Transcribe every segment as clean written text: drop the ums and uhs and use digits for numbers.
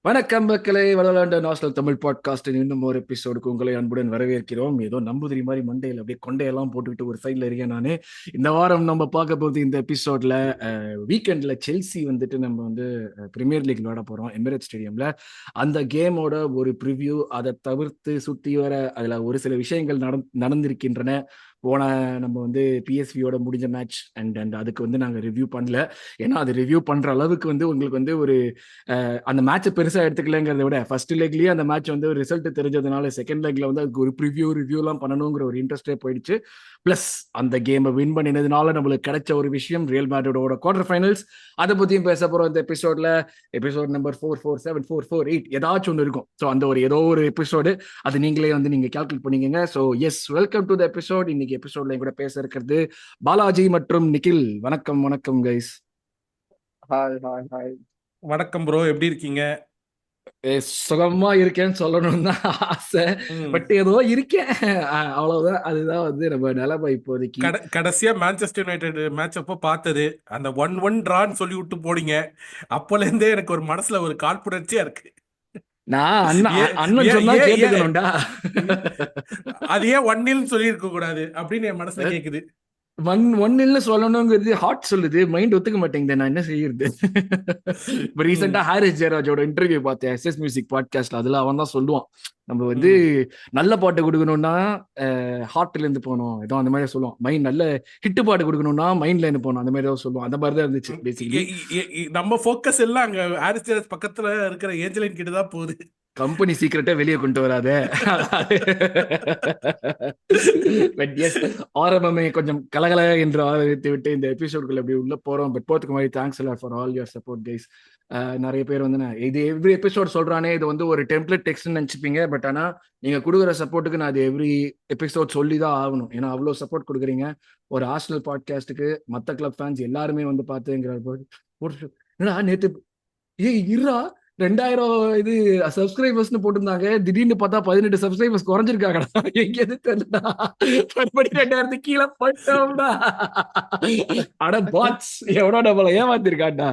வணக்கம் மக்களே, வளர்ந்த நாஸ்டல் தமிழ் பாட்காஸ்டின் இன்னும் ஒரு எபிசோடுக்கு உங்களை அன்புடன் வரவேற்கிறோம். ஏதோ நம்புதிரி மாதிரி மண்டையில் அப்படியே கொண்டையெல்லாம் போட்டுக்கிட்டு ஒரு சைட்ல இருக்கேன் நானு. இந்த வாரம் நம்ம பார்க்க போது இந்த எபிசோட்ல வீக்கெண்ட்ல செல்சி வந்துட்டு நம்ம வந்து பிரீமியர் லீக் விளையாட போறோம் எமிரேட் ஸ்டேடியம்ல. அந்த கேமோட ஒரு ப்ரிவ்யூ, அதை தவிர்த்து சுத்தி வர அதுல ஒரு சில விஷயங்கள் நடந்திருக்கின்றன. போன நம்ம வந்து பிஎஸ்வியோட முடிஞ்ச மேட்ச் அண்ட் அதுக்கு வந்து நாங்க ரிவ்யூ பண்ணல. ஏன்னா அது ரிவ்யூ பண்ற அளவுக்கு வந்து உங்களுக்கு வந்து ஒரு அந்த மேட்சை பெருசா எடுத்துக்கலங்கிறத விட ஃபர்ஸ்ட் லெக்லயே அந்த மேட்ச் வந்து ரிசல்ட் தெரிஞ்சதுனால செகண்ட் லெக்ல வந்து அதுக்கு ஒரு ரிவ்யூலாம் பண்ணணுங்கிற ஒரு இன்ட்ரெஸ்டே போயிடுச்சு. பிளஸ் அந்த கேமை வின் பண்ணினதுனால நம்மளுக்கு கிடைச்ச ஒரு விஷயம் ரியல் மேட்ரிடோட குவார்டர் ஃபைனல்ஸ். அதை பத்தியும் பேச போறோம் இந்த எபிசோட்ல. எபிசோட் நம்பர் 447, 448 ஏதாச்சும் ஒன்று இருக்கும். ஸோ அந்த ஏதோ ஒரு எபிசோடு அது நீங்களே வந்து நீங்க கால்குலேட் பண்ணிக்கங்க. So yes, welcome to the episode. இன்னைக்கு எபிசோட்ல கூட பேச இருக்கிறது பாலாஜி மற்றும் நிகில். வணக்கம் வணக்கம் கைஸ். Hi hi hi. வணக்கம் ப்ரோ, எப்படி இருக்கீங்க? சுகமா இருக்கேன்னு சொல்லணும்னு தான் ஆசை. பட் ஏதோ இருக்கேன், அவ்வளவுதான். அதுதான் வந்து நம்ம நிலைமை இப்போதைக்கு. கடைசியா மான்செஸ்டர் யுனைடெட் மேட்ச் அப்போ பார்த்தது அந்த 1-1 டிரான்னு சொல்லி விட்டு போனீங்க. அப்போல இருந்தே எனக்கு ஒரு மனசுல ஒரு காழ்ப்புணர்ச்சியா இருக்கு. நான் அண்ணன் சொன்னா கேட்டுக்கணும்டா. அது ஏன் 1-0 சொல்லி இருக்க கூடாது அப்படின்னு என் மனசுல கேக்குது. ஒன்னு சொல்லணுங்கிறது ஹார்ட் சொல்லுது, மைண்ட் ஒத்துக்க மாட்டேங்குது. நான் என்ன செய்யறது? இப்ப ரீசெண்டா ஹாரிஸ் ஜெயராஜோட இன்டர்வியூ பார்த்தேன் எஸ்எஸ் மியூசிக் பாட்காஸ்ட்ல. அதுல அவன் தான் சொல்லுவான், நம்ம வந்து நல்ல பாட்டு கொடுக்கணும்னா ஹார்ட்ல இருந்து போகணும், ஏதோ அந்த மாதிரி சொல்லுவான். மைண்ட் நல்ல ஹிட் பாட்டு கொடுக்கணும்னா மைண்ட்ல இருந்து போகணும், அந்த மாதிரி ஏதோ சொல்லுவான். அந்த மாதிரி தான் இருந்துச்சு பேசிக்கலி. நம்ம ஃபோக்கஸ் எல்லாம் அங்க ஹாரிஸ் ஜெயராஜ் பக்கத்துல இருக்கிற ஏஞ்சலின் கிட்ட தான் போகுது. கம்பெனி சீக்கிரட்டா வெளியே கொண்டு வராத. ஆரம்பமே கொஞ்சம் கலகல என்று ஆரம்பித்து விட்டு இந்த எபிசோட்கள் அப்படி உள்ள போறோம். பட் போறதுக்கு மாதிரி thanks for all your support guys. நிறைய பேர் வந்து இது எவ்ரி எபிசோட் சொல்றானே, இது வந்து ஒரு டெம்ப்ளேட் டெக்ஸ்ட்னு நினைச்சுப்பீங்க. பட் ஆனா நீங்க கொடுக்குற சப்போர்ட்டுக்கு நான் அது எவ்ரி எபிசோட் சொல்லி தான் ஆகணும். ஏன்னா அவ்வளோ சப்போர்ட் கொடுக்குறீங்க ஒரு ஆர்சனல் பாட்காஸ்ட்டுக்கு. மற்ற கிளப் ஃபேன்ஸ் எல்லாருமே வந்து பார்த்துங்கிற என்னடா நேத்து இருடா 2000 இது சப்ஸ்கிரைபர்ஸ்னு போட்டிருந்தாங்க, திடீர்னு பார்த்தா 18 சப்ஸ்கிரைபர்ஸ் குறைஞ்சிருக்காங்கடா. எங்கேது தெரியலடா, மறுபடி 2000 கீழே போயிட்டோம்டா. அட பாட்ஸ் எவனோ நம்மள ஏமாத்திருக்காண்டா.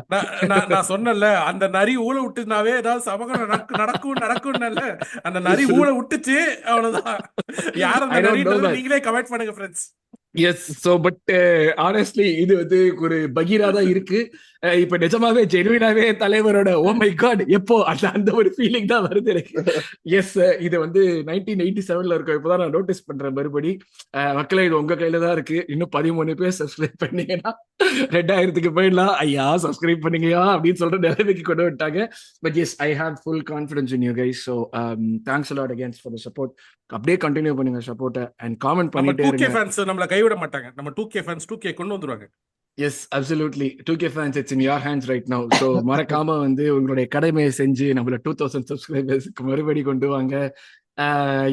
நான் சொன்னல, அந்த நரி ஊழ விட்டுனாவே ஏதாவது சமகம் நடக்கும். அந்த நரி ஊழ விட்டுச்சு, அவ்வளவுதான். யார் அந்த நரி நீங்களே கமெண்ட் பண்ணுங்க friends. Yes. So but honestly இது வந்து ஒரு பகீரா தான் இருக்கு. இப்ப நிஜமாவே ஜெனுவினாவே தலைவரோட ஓ மை காட் எப்போ அந்த ஒரு ஃபீலிங் தான் வருது எனக்கு. எஸ், இது வந்து 1987ல இருக்கும். இப்பதான் நான் நோட்டீஸ் பண்றேன் மறுபடி. மக்களே, இது உங்க கையில தான் இருக்கு. இன்னும் 13 பேர் சப்ஸ்கிரைப் பண்ணீங்கன்னா 2000க்கு போயிடலாம். ஐயா சப்ஸ்கிரைப் பண்ணீங்கயா அப்படின்னு சொல்ற நிலைமைக்கு கொண்டு விட்டாங்க. But yes, I have full confidence in you guys. So thanks a lot against for the support. அப்படியே கண்டினியூ பண்ணுங்க சப்போர்ட்டை அண்ட் காமெண்ட் பண்ணிட்டே இருங்க. ஃபேன்ஸ் நம்மள கைவிட மாட்டாங்க. நம்ம 2K ஃபேன்ஸ் 2K கொண்டு வந்துருவாங்க. Yes, absolutely. 2K fans, it's in your hands right now. So மறக்காம வந்து உங்களுடைய கடமையை செஞ்சு நம்மள 2000 சப்ஸ்கிரைபர்ஸ்க்கு மறுபடி கொண்டு வாங்க.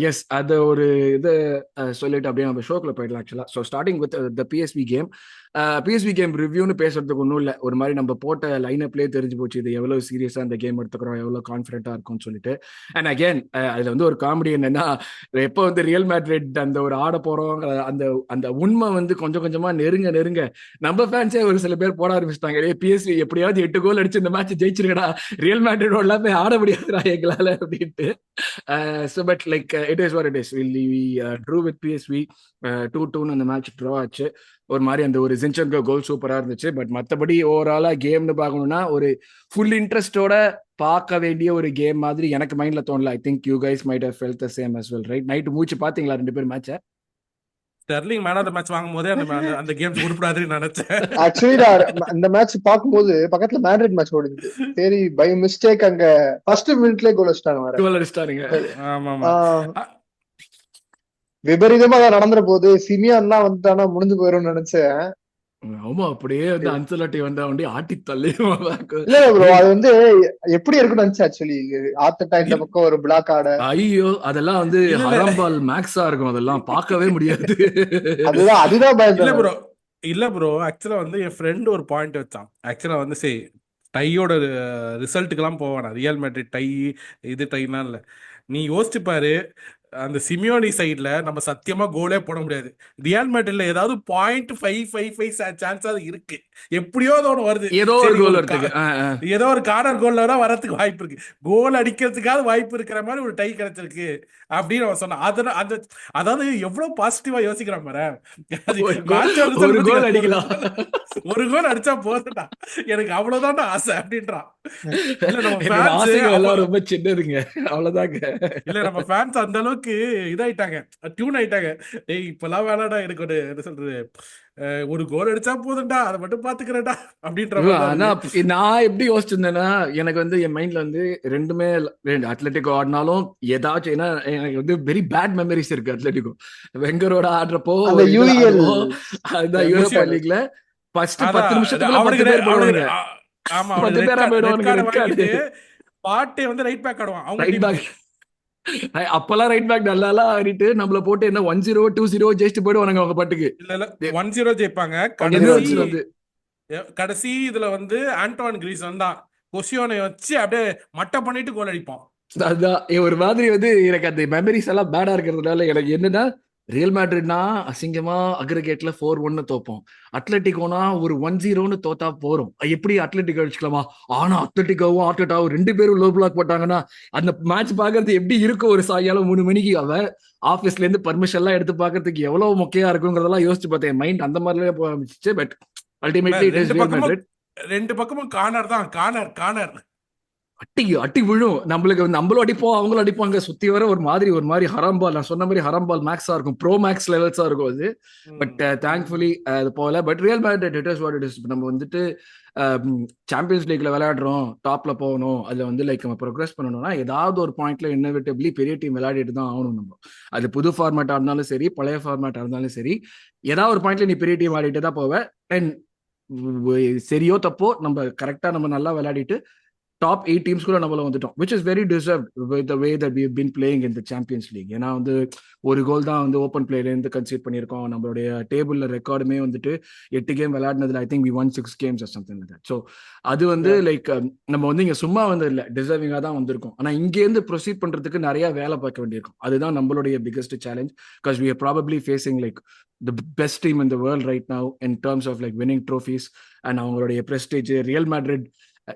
எஸ், அது ஒரு இது சொல்லிட்டு அப்படியே நம்ம ஷோக்குள்ள போயிடலாம் ஆக்சுவலா. So starting with the PSV game. PSV game ரிவ்யூன்னு பேசுறதுக்கு ஒன்றும் இல்லை. ஒரு மாதிரி நம்ம போட்ட லைன் அப்லேயே தெரிஞ்சு போச்சு இது எவ்வளவு சீரியஸா இந்த கேம் எடுத்துக்கிறோம், எவ்வளவு கான்ஃபிடென்ட்டா இருக்கும்னு சொல்லிட்டு. அண்ட் அகேன் அதுல வந்து ஒரு காமெடி என்னன்னா, எப்போ வந்து ரியல் மேட்ரிட் அந்த ஒரு ஆட போறோம் அந்த அந்த உண்மை வந்து கொஞ்சம் கொஞ்சமா நெருங்க நம்ம ஃபேன்ஸே ஒரு சில பேர் போட ஆரம்பிச்சிட்டாங்க, பிஎஸ்வி எப்படியாவது 8 கோல் அடிச்சு இந்த மேட்ச் ஜெயிச்சிருக்கடா, ரியல் மேட்ரிட் எல்லாமே ஆட முடியாதுடா எங்களால அப்படின்ட்டு. So but like it is what it is. We drew with PSV 2-2 அந்த மேட்ச் ட்ரா ஆச்சு. ஒரு மாதிரி அந்த ஒரு ஜின்சென்கோ கோல் சூப்பரா இருந்துச்சு. பட் மற்றபடி ஓவராலா கேம்னு பார்க்கணும்னா ஒரு ஃபுல் இன்ட்ரெஸ்டோட பார்க்க வேண்டிய ஒரு கேம் மாதிரி எனக்கு மைண்ட்ல தோணல. I think you guys might have felt the same as well, right? Night மூச்சு பாத்தீங்களா ரெண்டு பேரும் மேட்சை? Sterling man of the match வாங்கும் போதே அந்த கேம் உருப்படாதுன்னு நினைச்சேன். ஆக்சுவலி அந்த மேட்ச் பாக்கும்போது பக்கத்துல மேட்ரிட் மேட்ச் ஓடுது. சரி, பை மிஸ்டேக் அங்க ஃபர்ஸ்ட் மினிட்லயே கோல் அடிச்சிட்டாங்க. விபரீதமா தான் நடந்துற போது சிமியான்லாம் வந்துட்டானா முடிஞ்சு போயிரும் நினைச்சேன். ஆமா, அப்படியே வந்து அன்சலட்டி வந்தா வண்டி ஆட்டி தள்ளி. இல்ல ப்ரோ, அது வந்து எப்படி இருக்குன்னு நினைச்சு ஆக்சுவலி ஆர்டெட்டா இந்த பக்கம் ஒரு பிளாக் ஆட. ஐயோ, அதெல்லாம் வந்து ஹராம்பால் மேக்ஸா இருக்கும், அதெல்லாம் பார்க்கவே முடியாது. அதுதான் பயந்து. இல்ல ப்ரோ, ஆக்சுவலா வந்து என் ஃப்ரெண்ட் ஒரு பாயிண்ட் வச்சான். ஆக்சுவலா வந்து சரி, டையோட ரிசல்ட்டுக்கெல்லாம் போவானா, ரியல் மேட்ரிட் டை இது டைனா இல்லை. நீ யோசிச்சு பாரு, அந்த சிமியோனி சைடுல நம்ம சத்தியமா கோலே போட முடியாது. ரியல் மேட்ரிட்ல ஏதாவது 0.555 சான்ஸ் அது இருக்கு, எப்படியோ அது ஒன்று வருது. ஏதோ ஒரு சரி, கோல் ஒரு வரதுக்கு ஏதோ ஒரு கார்னர் கோல்ல தான் வரதுக்கு வாய்ப்பு இருக்கு, கோல் அடிக்கிறதுக்காவது வாய்ப்பு இருக்கிற மாதிரி ஒரு டை கிடைச்சிருக்கு அப்படின்னு அவன் சொன்னான். அந்த அதாவது எவ்வளவு பாசிட்டிவா யோசிக்கிறான் பாரு. அது match ஒரு result கோல் பத்தி அடிக்கலாம். ஒரு கோல் அடிச்சா போதுடா, எனக்கு அவ்வளவுதான்டா ஆசை அப்படின்றான். இல்ல நம்ம என்னோட ஃபேன்ஸ் ஆசைகள் எல்லாம் ரொம்ப சின்னதுங்க, அவ்வளவுதாங்க. இல்ல நம்ம ஃபேன்ஸ் அந்த அளவுக்கு இதாயிட்டாங்க, டியூன் ஆயிட்டாங்க. டேய் இப்பெல்லாம் வேணாடா, எனக்கு ஒரு என்ன சொல்றது, ஒரு கோல் அடிச்சா போதும்டா, அதை மட்டும் பாத்துக்கிறேன்டா அப்படின்ற மாதிரி தான் ஆனா இருக்கு. நான் எப்படி யோசிச்சிருந்தேன்னா, எனக்கு வந்து என் மைண்ட்ல வந்து ரெண்டுமே, ரெண்டு அத்லெட்டிகோ ஆடினாலும் ஏதாச்சும், ஏன்னா எனக்கு வந்து வெரி பேட் மெமரிஸ் இருக்கு அத்லெட்டிகோ. வெங்கரோட ஆடுறப்போ அந்த ஒரு இதுல யூஇஎல் ஆடுவோம், அதுதான் யூரோப்பா முசியானு லீக்ல ஃபர்ஸ்ட் 10 அதான் நிமிஷத்துக்குள்ள 10 அவனுக்கு பேர் போடுவானுங்க, ஆமா 10 அவனுக்கு பேரா ரெட் போயிடுவானுங்க கார்டை ரெட் கார்டு. வாங்கிட்டு பாட்டே வந்து ரைட் பேக் ஆடுவான் அவங்க ரைட் டீமுக்கு. பேக், அப்பெல்லாம் ரைட் பேக் நல்லா ஆடிட்டு நம்மள போட்டு என்ன 1-0 2-0 ஜெயிச்சுட்டு போயிடுவானுங்க அவங்க பாட்டுக்கு. இல்ல 1-0 ஜெயிப்பாங்க. 1-0 வந்து கடைசி இதுல வந்து ஆண்டோன் கிரீஸ் வந்தான், கொசியோனை வச்சு அப்படியே மட்டை பண்ணிட்டு கோல் அடிப்பான். அதான் ஒரு மாதிரி வந்து எனக்கு அந்த மெமரிஸ் எல்லாம் பேடா இருக்கிறதுனால எனக்கு என்னன்னா, ரியல் மேட்ரிட்னா அசிங்கமா அக்ரிகேட்ல 4-1 தோப்போம், அத்லெட்டிகோனா ஒரு 1-0 தோத்தா போறோம். எப்படி அத்லெட்டிகோ அடிச்சுக்கலாமா? ஆனா அத்லெட்டிகோவும் ஆர்டெட்டாவும் 2 பேரும் லோ பிளாக் போட்டாங்கன்னா அந்த மேட்ச் பாக்குறது எப்படி இருக்கும்? ஒரு சாயங்காலம் 3 மணிக்கு அவன் ஆபீஸ்ல இருந்து பர்மிஷன் எல்லாம் எடுத்து பாக்குறதுக்கு எவ்வளவு மொக்கையா இருக்குங்கிறதெல்லாம் யோசிச்சு பார்த்தேன். மைண்ட் அந்த மாதிரிலாம் போக ஆரம்பிச்சிச்சு. But ultimately it is real Madrid. ரெண்டு பக்கமும் கார்னர் தான், கார்னர் அட்டி அட்டி விழும் நம்மளுக்கு, நம்மளும் அடிப்போம் அவங்களும் அடிப்பாங்க, சுத்தி வர ஒரு மாதிரி ஹராம்பால், நான் சொன்ன மாதிரி ஹராம்பால் மேக்ஸா இருக்கும், ப்ரோ மேக்ஸ் லெவல்ஸா இருக்கும் அது. பட் தேங்க்ஃபுல்லி அது போல. But real Madrid it is what it is. நம்ம வந்துட்டு சாம்பியன்ஸ் லீக்ல விளையாடுறோம், டாப்ல போகணும், அதுல வந்து லைக் நம்ம ப்ரோக்ரஸ் பண்ணணும்னா ஏதாவது ஒரு பாயிண்ட்ல இன்னோவேட்டிவ்லி பெரிய டீம் விளையாடிட்டு தான் ஆகணும். நம்ம அது புது ஃபார்மேட்டா இருந்தாலும் சரி, பழைய ஃபார்மேட்டா இருந்தாலும் சரி, ஏதாவது ஒரு பாயிண்ட்ல நீ பெரிய டீம் ஆடிட்டு தான் போவ. அண்ட் சரியோ தப்போ நம்ம கரெக்டா நம்ம நல்லா விளையாடிட்டு டாப் 8 டீம்ஸ்குள்ள நம்மள வந்துட்டோம், which is very deserved with the way that we have been playing in the Champions League. ஏன்னா வந்து ஒரு கோல் தான் வந்து ஓப்பன் பிளேல இருந்து கன்சீட் பண்ணியிருக்கோம். நம்மளுடைய டேபிள்ல ரெக்கார்டுமே வந்துட்டு 8 கேம் விளையாடினதுல I think we won 6 games or something like that. So அது வந்து லைக் நம்ம வந்து இங்க சும்மா வந்து இல்லை, டிசர்விங்கா தான் வந்திருக்கோம். ஆனா இங்கேருந்து ப்ரொசீட் பண்றதுக்கு நிறைய வேலை பார்க்க வேண்டியிருக்கும். அதுதான் நம்மளுடைய biggest challenge, because we are probably facing like the best team in the world right now in terms of like winning trophies and அவங்களுடைய prestige. Real Madrid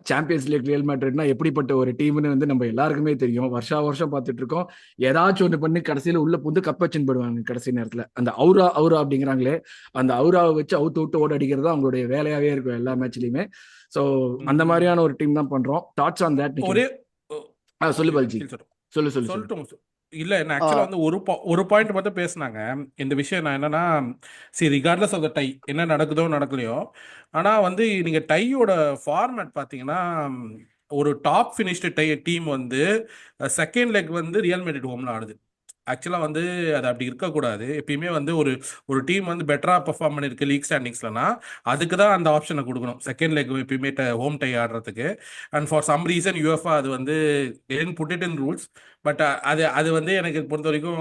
Champions League Real மேட்ரிட்னா எப்படிப்பட்ட ஒரு டீம்னு வந்து நம்ம எல்லாருக்குமே தெரியும். வருஷம் பார்த்துட்டு இருக்கோம். ஏதாச்சும் ஒன்று பண்ணி கடைசியில உள்ள புந்து கப்பச்சின்னு போடுவாங்க கடைசி நேரத்துல. அந்த அவுரா அப்படிங்கிறாங்களே, அந்த அவுராவை வச்சு அவுத்து விட்டு ஓட அடிக்கிறது அவங்களுடைய வேலையாவே இருக்கும் எல்லா மேட்ச்லயுமே. ஸோ அந்த மாதிரியான ஒரு டீம் தான் பண்றோம். Thoughts on that? ஒரே சொல்லு பால்ஜி, சொல்லு. சொல்லட்டும். இல்ல என்ன ஆக்சுவலா வந்து ஒரு பாயிண்ட் மட்டும் பேசினாங்க இந்த விஷயம். நான் என்னன்னா, சரி ரிகார்ட்லெஸ் ஆஃப் த டை என்ன நடக்குதோ நடக்கலையோ, ஆனா வந்து நீங்க டையோட ஃபார்மேட் பாத்தீங்கன்னா, ஒரு டாப் ஃபினிஷ்டு டீம் வந்து செகண்ட் லெக் வந்து ரியல் மேட்ரிட் ஹோம்ல ஆடுது. ஆக்சுவலாக வந்து அது அப்படி இருக்கக்கூடாது. எப்பயுமே வந்து ஒரு டீம் வந்து பெட்டராக பெர்ஃபார்ம் பண்ணியிருக்கு லீக் ஸ்டாண்டிங்ஸ்லனா அதுக்கு தான் அந்த ஆப்ஷனை கொடுக்கணும், செகண்ட் லெக் எப்பயுமே ஹோம் டை ஆடுறதுக்கு. And for some reason UEFA அது வந்து put it in rules. But அது வந்து எனக்கு பொறுத்த வரைக்கும்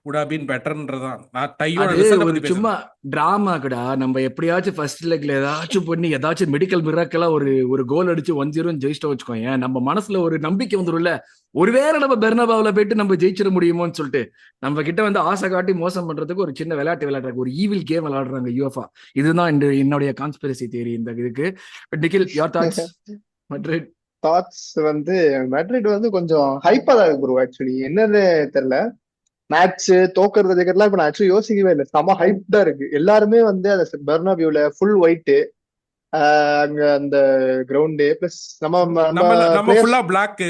would have been பெட்டர்ன்றதான். நான் டையோட ரிசல்ட் பத்தி பேசுறேன். சும்மா டிராமாக்குடா. நம்ம எப்படியாச்சும் ஃபர்ஸ்ட் லெக்ல ஏதாச்சும் பண்ணி ஏதாச்சும் மெடிக்கல் மிராக்கலா ஒரு கோல் அடிச்சு 1-0 ஜெயிச்சிட்டு வச்சுக்கோங்க, நம்ம மனசுல ஒரு நம்பிக்கை வந்துரும்ல, ஒருவேளை நம்ம பெர்னபாவுல போயிட்டு நம்ம ஜெயிச்சிட முடியுமோன்னு சொல்லிட்டு. நம்ம கிட்ட வந்து ஆசை காட்டி மோசம் பண்றதுக்கு ஒரு சின்ன விளையாட்டு விளையாடுறாங்க, ஒரு ஈவில் கேம் விளையாடுறாங்க யூஎஃப்ஆ. இதுதான் என்னுடைய கான்ஸ்பிரசி தியரி இந்த இதுக்கு. Nikhil, your thoughts? Madrid thoughts வந்து மேட்ரிட் வந்து கொஞ்சம் ஹைப்பா தான் இருக்கு ப்ரோ. ஆக்சுவலி என்னன்னு தெரியல, மேட்ச் தோக்குறது ஜெகர்லாம் இப்ப நான் ஆக்சுவலி யோசிக்கவே இல்லை. செம ஹைப் தான் இருக்கு. எல்லாருமே வந்து அந்த பெர்னாபியூல ஃபுல் ஒயிட், அங்க அந்த கிரவுண்டு பிளஸ் நம்ம ஃபுல்லா பிளாக்,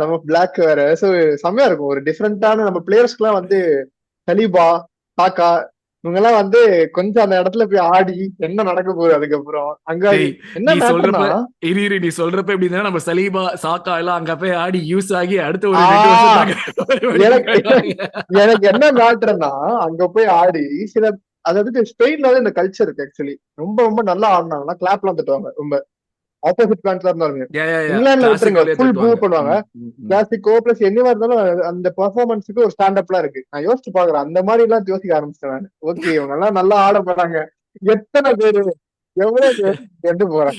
நம்ம பிளாக் வேற. சோ செம்மையா இருக்கும். ஒரு டிஃப்ரெண்டான நம்ம பிளேயர்ஸ்க்கு எல்லாம் வந்து சலீபா, சாக்கா இவங்க எல்லாம் வந்து கொஞ்சம் அந்த இடத்துல போய் ஆடி என்ன நடக்க போகுது அதுக்கப்புறம் அங்க என்ன மேட்டர்னா, நீ சொல்றப்ப எப்படின்னா நம்ம சலீபா சாக்கா எல்லாம் அங்க போய் ஆடி யூஸ் ஆகி அடுத்த ஒரு 2 வருஷம் எனக்கு என்ன மேட்டர்னா அங்க போய் ஆடி சில, அதாவது ஸ்பெயின்ல வந்து இந்த கல்ச்சர் இருக்கு ஆக்சுவலி. ரொம்ப ரொம்ப நல்லா ஆடினாங்கன்னா கிளாப் எல்லாம் தட்டுவாங்க. ரொம்ப ஆப்போசிட் பிளான்ஸ்ல இருந்தாலுமே இங்கிலாந்துல விட்டுருங்க, ஃபுல் பூ பண்ணுவாங்க. கிளாசிக்கோ பிளஸ் என்னவா இருந்தாலும் அந்த பெர்ஃபார்மன்ஸுக்கு ஒரு ஸ்டாண்ட் அப்லாம் இருக்கு. நான் யோசிச்சு பாக்குறேன், அந்த மாதிரி எல்லாம் யோசிக்க ஆரம்பிச்சேன் நான். ஓகே இவங்க எல்லாம் நல்லா ஆட போறாங்க, எத்தனை பேரு எவ்வளவு கெட்டு போறேன்.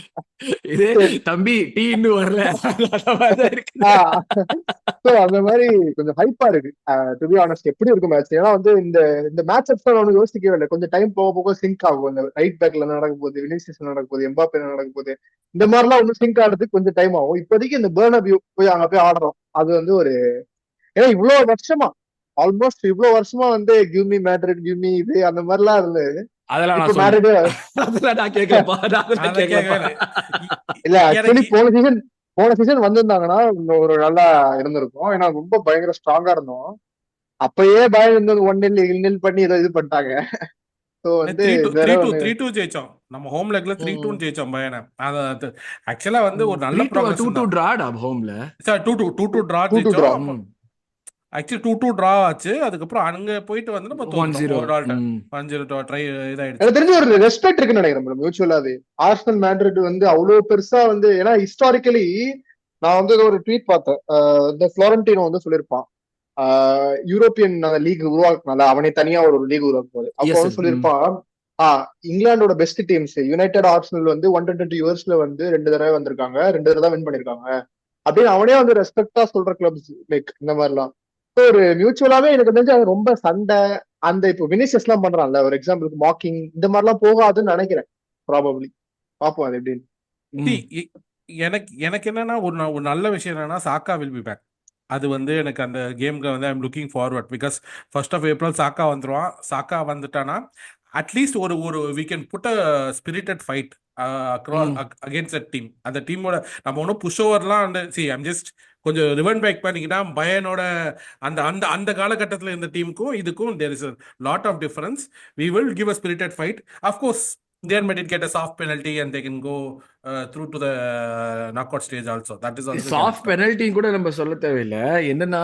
இதே தம்பி டீ இன்னும் வரல அந்த மாதிரிதான் இருக்குது. So, அந்த மாதிரி கொஞ்சம் ஹைப்பா இருக்கு. டு பி ஆனஸ்ட் எப்படி இருக்கும் மேட்ச்? ஏன்னா வந்து இந்த இந்த மேட்ச் ஒன்னும் யோசிக்கவே இல்லை. கொஞ்சம் டைம் போக போக சிங்க் ஆகும். இந்த ரைட் பேக்ல என்ன நடக்க போகுது, வினிசியஸ் என்ன நடக்க போகுது, எம்பாப்பே என்ன நடக்க போகுது, இந்த மாதிரிலாம் ஒன்னும் சிங்க் ஆகிறதுக்கு கொஞ்சம் டைம் ஆகும். இப்போதைக்கு இந்த பெர்னபியூ போய் அங்க போய் ஆடுறோம். அது வந்து ஒரு ஏன்னா இவ்வளவு வருஷமா ஆல்மோஸ்ட் இவ்வளவு வருஷமா வந்து give me Madrid give me இது அந்த மாதிரிலாம் இருந்து அதெல்லாம் இப்ப நான் சொல்லல. மேட்ரிட் அதெல்லாம் நான் கேட்கலப்பா. அதெல்லாம் அதை கேட்கலப்பா. கேட்கவே இல்ல ஆக்சுவலி எனக்கு போன சீசன் வந்திருந்தாங்கன்னா இன்னும் ஒரு நல்லா இருந்திருக்கும். ஏன்னா ரொம்ப பயங்கர ஸ்ட்ராங்கா இருந்தோம். அப்பயே பயம் இருந்தது 1-0 பண்ணி ஏதோ இது பண்ணிட்டாங்க. ஸோ வந்து 3-2 வேற 3-2 ஒண்ணு 3-2 ஜெயிச்சோம். நம்ம ஹோம் லெக்ல 3-2 ஜெயிச்சோம் பயனை. அது ஆக்சுவலா வந்து ஒரு நல்ல 3-2 ப்ராக்ரஸ் 2-2 தான். டிராடா ஹோம்ல. சார் 2-2 டிரா 2-2 ஜெயிச்சோம். draw. அப்போ ஆக்சுவலி 2-2 டிரா ஆச்சு. அதுக்கப்புறம் அங்க போயிட்டு வந்து நம்ம தோத்துட்டோம் 1-0. ஓவரால்ட்ட. 1-0 ட்ரை இதாயிடுச்சு. எனக்கு தெரிஞ்ச ஒரு ரெஸ்பெக்ட் இருக்குன்னு நினைக்கிறேன் மியூச்சுவலாவே. ஆர்சனல் மேட்ரிட் வந்து அவ்வளவு பெருசா வந்து ஏன்னா ஹிஸ்டாரிக்கலி நான் வந்து ஒரு ட்வீட் பார்த்தேன். இந்த ஃப்ளோரன்டினோ வந்து சொல்லியிருப்பான் யூரோப்பியன் லீக் உருவாக்குனால அவனே தனியா ஒரு லீக் உருவாக்குவாரு. அப்போ Yes, வந்து sir. சொல்லியிருப்பான் இங்கிலாண்டோட பெஸ்ட் டீம்ஸ் யுனைடெட் ஆர்சனல் வந்து 120 இயர்ஸ்ல வந்து 2 தடவை வந்திருக்காங்க, 2 தடவை வின் பண்ணிருக்காங்க அப்படின்னு அவனே வந்து ரெஸ்பெக்டா சொல்ற கிளப்ஸ் லைக் இந்த மாதிரிலாம். ஒரு மியூச்சுவலாவே எனக்கு தெரிஞ்சு அது ரொம்ப சண்டை அந்த இப்போ வினிசியஸ் எல்லாம் பண்றான்ல ஒரு எக்ஸாம்பிளுக்கு மாக்கிங் இந்த மாதிரிலாம் போகாதுன்னு நினைக்கிறேன். ப்ராபப்ளி பார்ப்போம் அது எப்படின்னு. See, எனக்கு எனக்கு என்னன்னா ஒரு நல்ல விஷயம் என்னன்னா சாக்கா வில் பி பேக். அது வந்து எனக்கு அந்த கேமுக்கு வந்து I'm looking forward. Because 1st of April சாக்கா வந்துருவான். சாக்கா வந்துட்டானா அட்லீஸ்ட் ஒரு ஒரு we can put a spirited fight against a team. அந்த டீமோட நம்ம ஒன்றும் புஷ் ஓவர்லாம் வந்து ஐம் ஜஸ்ட் கொஞ்சம் ரிவன் பேக் பண்ணிக்கிட்டா பயனோட அந்த அந்த அந்த காலகட்டத்தில் இருந்த டீமுக்கும் இதுக்கும் there is a lot of difference. We will give a spirited fight. Of course there might get a soft penalty and they can go through to the knockout stage also. That is also can soft happen. Penalty கூட நம்ம சொல்ல தேவையில்லை. என்னன்னா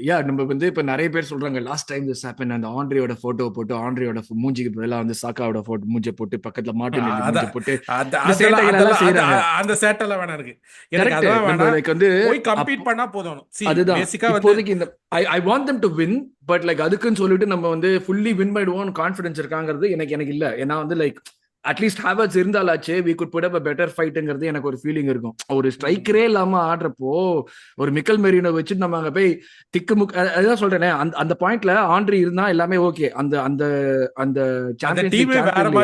யா நம்ம வந்து இப்ப நிறைய பேர் சொல்றாங்க லாஸ்ட் டைம் திஸ் ஹேப்பன், அந்த ஆண்ட்ரியோட போட்டோ போட்டு ஆண்ட்ரியோட மூஞ்சிக்கு பதிலாக வந்து சாக்காவோட போட்டோ மூஞ்சி போட்டு பக்கத்துல மார்டின் மூஞ்சி அதான் போட்டு அத- இந்த அதெல்லாம் சேட்டைகள் எல்லாம் அதெல்லாம் செய்யறாங்க. அந்த சேட்டெல்லாம் வேணாம் இருக்கு. எனக்கு கரெக்ட். அதெல்லாம் நம்ம வேணாம். லைக் வந்து போய் கம்பீட் பண்ணா போதும். அதுதான் பேசிக்கா வந்து இப்போதைக்கு இந்த I want them to win, but like அதுக்குன்னு சொல்லிட்டு நம்ம வந்து ஃபுல்லி வின் பண்ணிடுவோம் கான்ஃபிடன்ஸ் இருக்காங்கிறது எனக்கு இல்ல. ஏன்னா வந்து லைக் அட்லீஸ்ட் ஹேவர்ட்ஸ் இருந்தாலாச்சு we could put up a better ஃபைட்ங்கிறது எனக்கு ஒரு ஃபீலிங் இருக்கும். ஒரு ஸ்ட்ரைக்கரே இல்லாம ஆடுறப்போ ஒரு மிக்கல் மெரினோ வச்சுட்டு நம்ம அங்க போய் அதுதான் சொல்றேனே அந்த பாயிண்ட்ல ஆண்ட்ரி இருந்தா எல்லாமே ஓகே. அந்த அந்த அந்த அந்த சாம்பியன்ஸ் டீமே